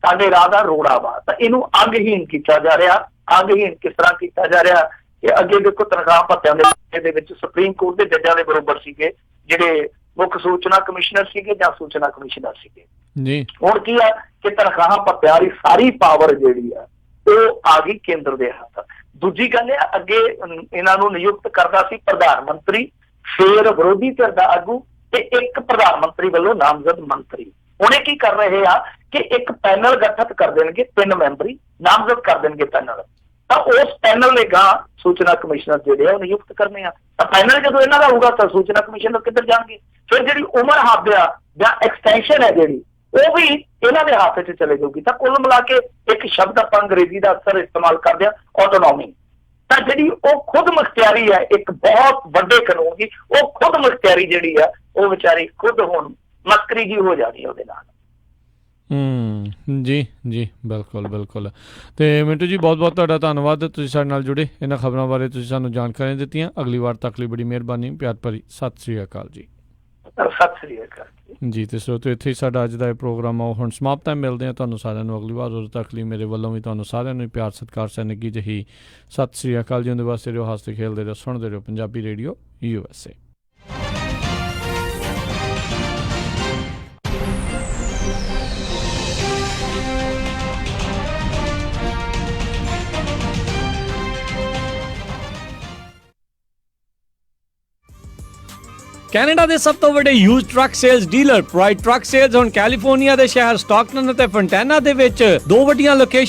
Speaker 2: ਸਾਡੇ ਰਾਹ ਦਾ ਰੋੜਾ ਵਾ, ਤਾਂ ਇਹਨੂੰ ਅੰਗਹੀਨ ਕੀਤਾ ਜਾ ਰਿਹਾ। ਅੰਗਹੀਨ ਕਿਸ ਤਰ੍ਹਾਂ ਕੀਤਾ ਜਾ ਰਿਹਾ ਕਿ ਅੱਗੇ ਦੇਖੋ ਤਨਖਾਹ ਭੱਤਿਆਂ ਦੇ ਵਿੱਚ ਸੁਪਰੀਮ ਕੋਰਟ ਦੇ ਜੱਜਾਂ ਦੇ ਬਰੋਬਰ ਸੀਗੇ ਜਿਹੜੇ ਮੁੱਖ ਸੂਚਨਾ ਕਮਿਸ਼ਨਰ ਸੀਗੇ ਜਾਂ ਸੂਚਨਾ ਕਮਿਸ਼ਨਰ ਸੀਗੇ ਜੀ। ਹੁਣ ਕੀ ਆ ਕਿ ਤਨਖਾਹਾਂ ਭੱਤਿਆਂ ਵਾਲੀ ਸਾਰੀ ਪਾਵਰ ਜਿਹੜੀ ਆ ਉਹ ਆ ਗਈ ਕੇਂਦਰ ਦੇ ਹੱਥ। ਦੂਜੀ ਗੱਲ ਹੈ, ਅੱਗੇ ਇਹਨਾਂ ਨੂੰ ਨਿਯੁਕਤ ਕਰਦਾ ਸੀ ਪ੍ਰਧਾਨ ਮੰਤਰੀ, ਫਿਰ ਵਿਰੋਧੀ ਧਿਰ ਦਾ ਆਗੂ ਤੇ ਇੱਕ ਪ੍ਰਧਾਨ ਮੰਤਰੀ ਵੱਲੋਂ ਨਾਮਜ਼ਦ ਮੰਤਰੀ। ਹੁਣ ਇਹ ਕੀ ਕਰ ਰਹੇ ਆ ਕਿ ਇੱਕ ਪੈਨਲ ਗਠਿਤ ਕਰ ਦੇਣਗੇ, 3 ਮੈਂਬਰੀ ਨਾਮਜ਼ਦ ਕਰ ਦੇਣਗੇ ਪੈਨਲ। ਤਾਂ ਉਸ ਪੈਨਲ ਨੇ ਗਾਂ ਸੂਚਨਾ ਕਮਿਸ਼ਨਰ ਜਿਹੜੇ ਆ ਉਹ ਨਿਯੁਕਤ ਕਰਨੇ ਆ। ਤਾਂ ਪੈਨਲ ਜਦੋਂ ਇਹਨਾਂ ਦਾ ਹੋਊਗਾ ਤਾਂ ਸੂਚਨਾ ਕਮਿਸ਼ਨਰ ਕਿੱਧਰ ਜਾਣਗੇ? ਫਿਰ ਜਿਹੜੀ ਉਮਰ ਹੱਦ ਆ ਜਾਂ ਐਕਸਟੈਂਸ਼ਨ ਹੈ ਜਿਹੜੀ, ਉਹ ਵੀ ਇਹਨਾਂ ਦੇ ਹੱਥ 'ਚ ਚਲੇ ਜਾਊਗੀ। ਤਾਂ ਕੁੱਲ ਮਿਲਾ ਕੇ ਇੱਕ ਸ਼ਬਦ ਆਪਾਂ ਅੰਗਰੇਜ਼ੀ ਦਾ ਅਕਸਰ ਇਸਤੇਮਾਲ ਕਰਦੇ ਆ, ਆਟੋਨੋਮੀ। ਤਾਂ ਜਿਹੜੀ ਉਹ ਖੁਦ ਮੁਖਤਿਆਰੀ ਹੈ ਇੱਕ ਬਹੁਤ ਵੱਡੇ ਕਾਨੂੰਨ ਦੀ, ਉਹ ਖੁਦ ਮੁਖਤਿਆਰੀ ਜਿਹੜੀ ਆ ਉਹ ਵਿਚਾਰੀ ਖੁਦ ਹੁਣ ਮਸਕਰੀ ਜੀ ਹੋ ਜਾਣੀ ਉਹਦੇ ਨਾਲ।
Speaker 1: ਜੀ ਜੀ, ਬਿਲਕੁਲ ਬਿਲਕੁਲ। ਤੇ ਮਿੰਟੂ ਜੀ, ਬਹੁਤ ਬਹੁਤ ਤੁਹਾਡਾ ਧੰਨਵਾਦ, ਤੁਸੀਂ ਸਾਡੇ ਨਾਲ ਜੁੜੇ, ਇਹਨਾਂ ਖਬਰਾਂ ਬਾਰੇ ਤੁਸੀਂ ਸਾਨੂੰ ਜਾਣਕਾਰੀਆਂ ਦਿੱਤੀਆਂ। ਅਗਲੀ ਵਾਰ ਤੱਕ ਲਈ ਬੜੀ ਮਿਹਰਬਾਨੀ, ਪਿਆਰ ਭਰੀ ਸਤਿ ਸ੍ਰੀ ਅਕਾਲ ਜੀ।
Speaker 2: ਸਤਿ ਸ੍ਰੀ ਅਕਾਲ
Speaker 1: ਜੀ। ਤੇ ਸਰੋਤਿਓ, ਇੱਥੇ ਹੀ ਸਾਡਾ ਅੱਜ ਦਾ ਇਹ ਪ੍ਰੋਗਰਾਮ ਆ ਹੁਣ ਸਮਾਪਤ ਹੈ। ਮਿਲਦੇ ਹਾਂ ਤੁਹਾਨੂੰ ਸਾਰਿਆਂ ਨੂੰ ਅਗਲੀ ਵਾਰ। ਉਦੋਂ ਤੱਕ ਲਈ ਮੇਰੇ ਵੱਲੋਂ ਵੀ ਤੁਹਾਨੂੰ ਸਾਰਿਆਂ ਨੂੰ ਪਿਆਰ ਸਤਿਕਾਰ ਸੈਨਿਕੀ ਜਿਹੀ ਸਤਿ ਸ੍ਰੀ ਅਕਾਲ ਜੀ। ਉਹਦੇ ਵਾਸਤੇ ਰਹੋ, ਹੱਸਦੇ ਖੇਲਦੇ ਰਹੋ, ਸੁਣਦੇ ਰਹੋ ਪੰਜਾਬੀ ਰੇਡੀਓ USA। ਕੈਨੇਡਾ ਦੇ ਸਭ ਤੋਂ ਵੱਡੇ used truck sales dealer pride truck sales ਹੁਣ ਕੈਲੀਫੋਰਨੀਆ ਦੇ ਸ਼ਹਿਰ ਸਟਾਕਟਨ ਅਤੇ ਫੰਟੈਨਾ ਦੇ ਵਿੱਚ 2 ਵੱਡੀਆਂ ਲੋਕੇਸ਼ਨ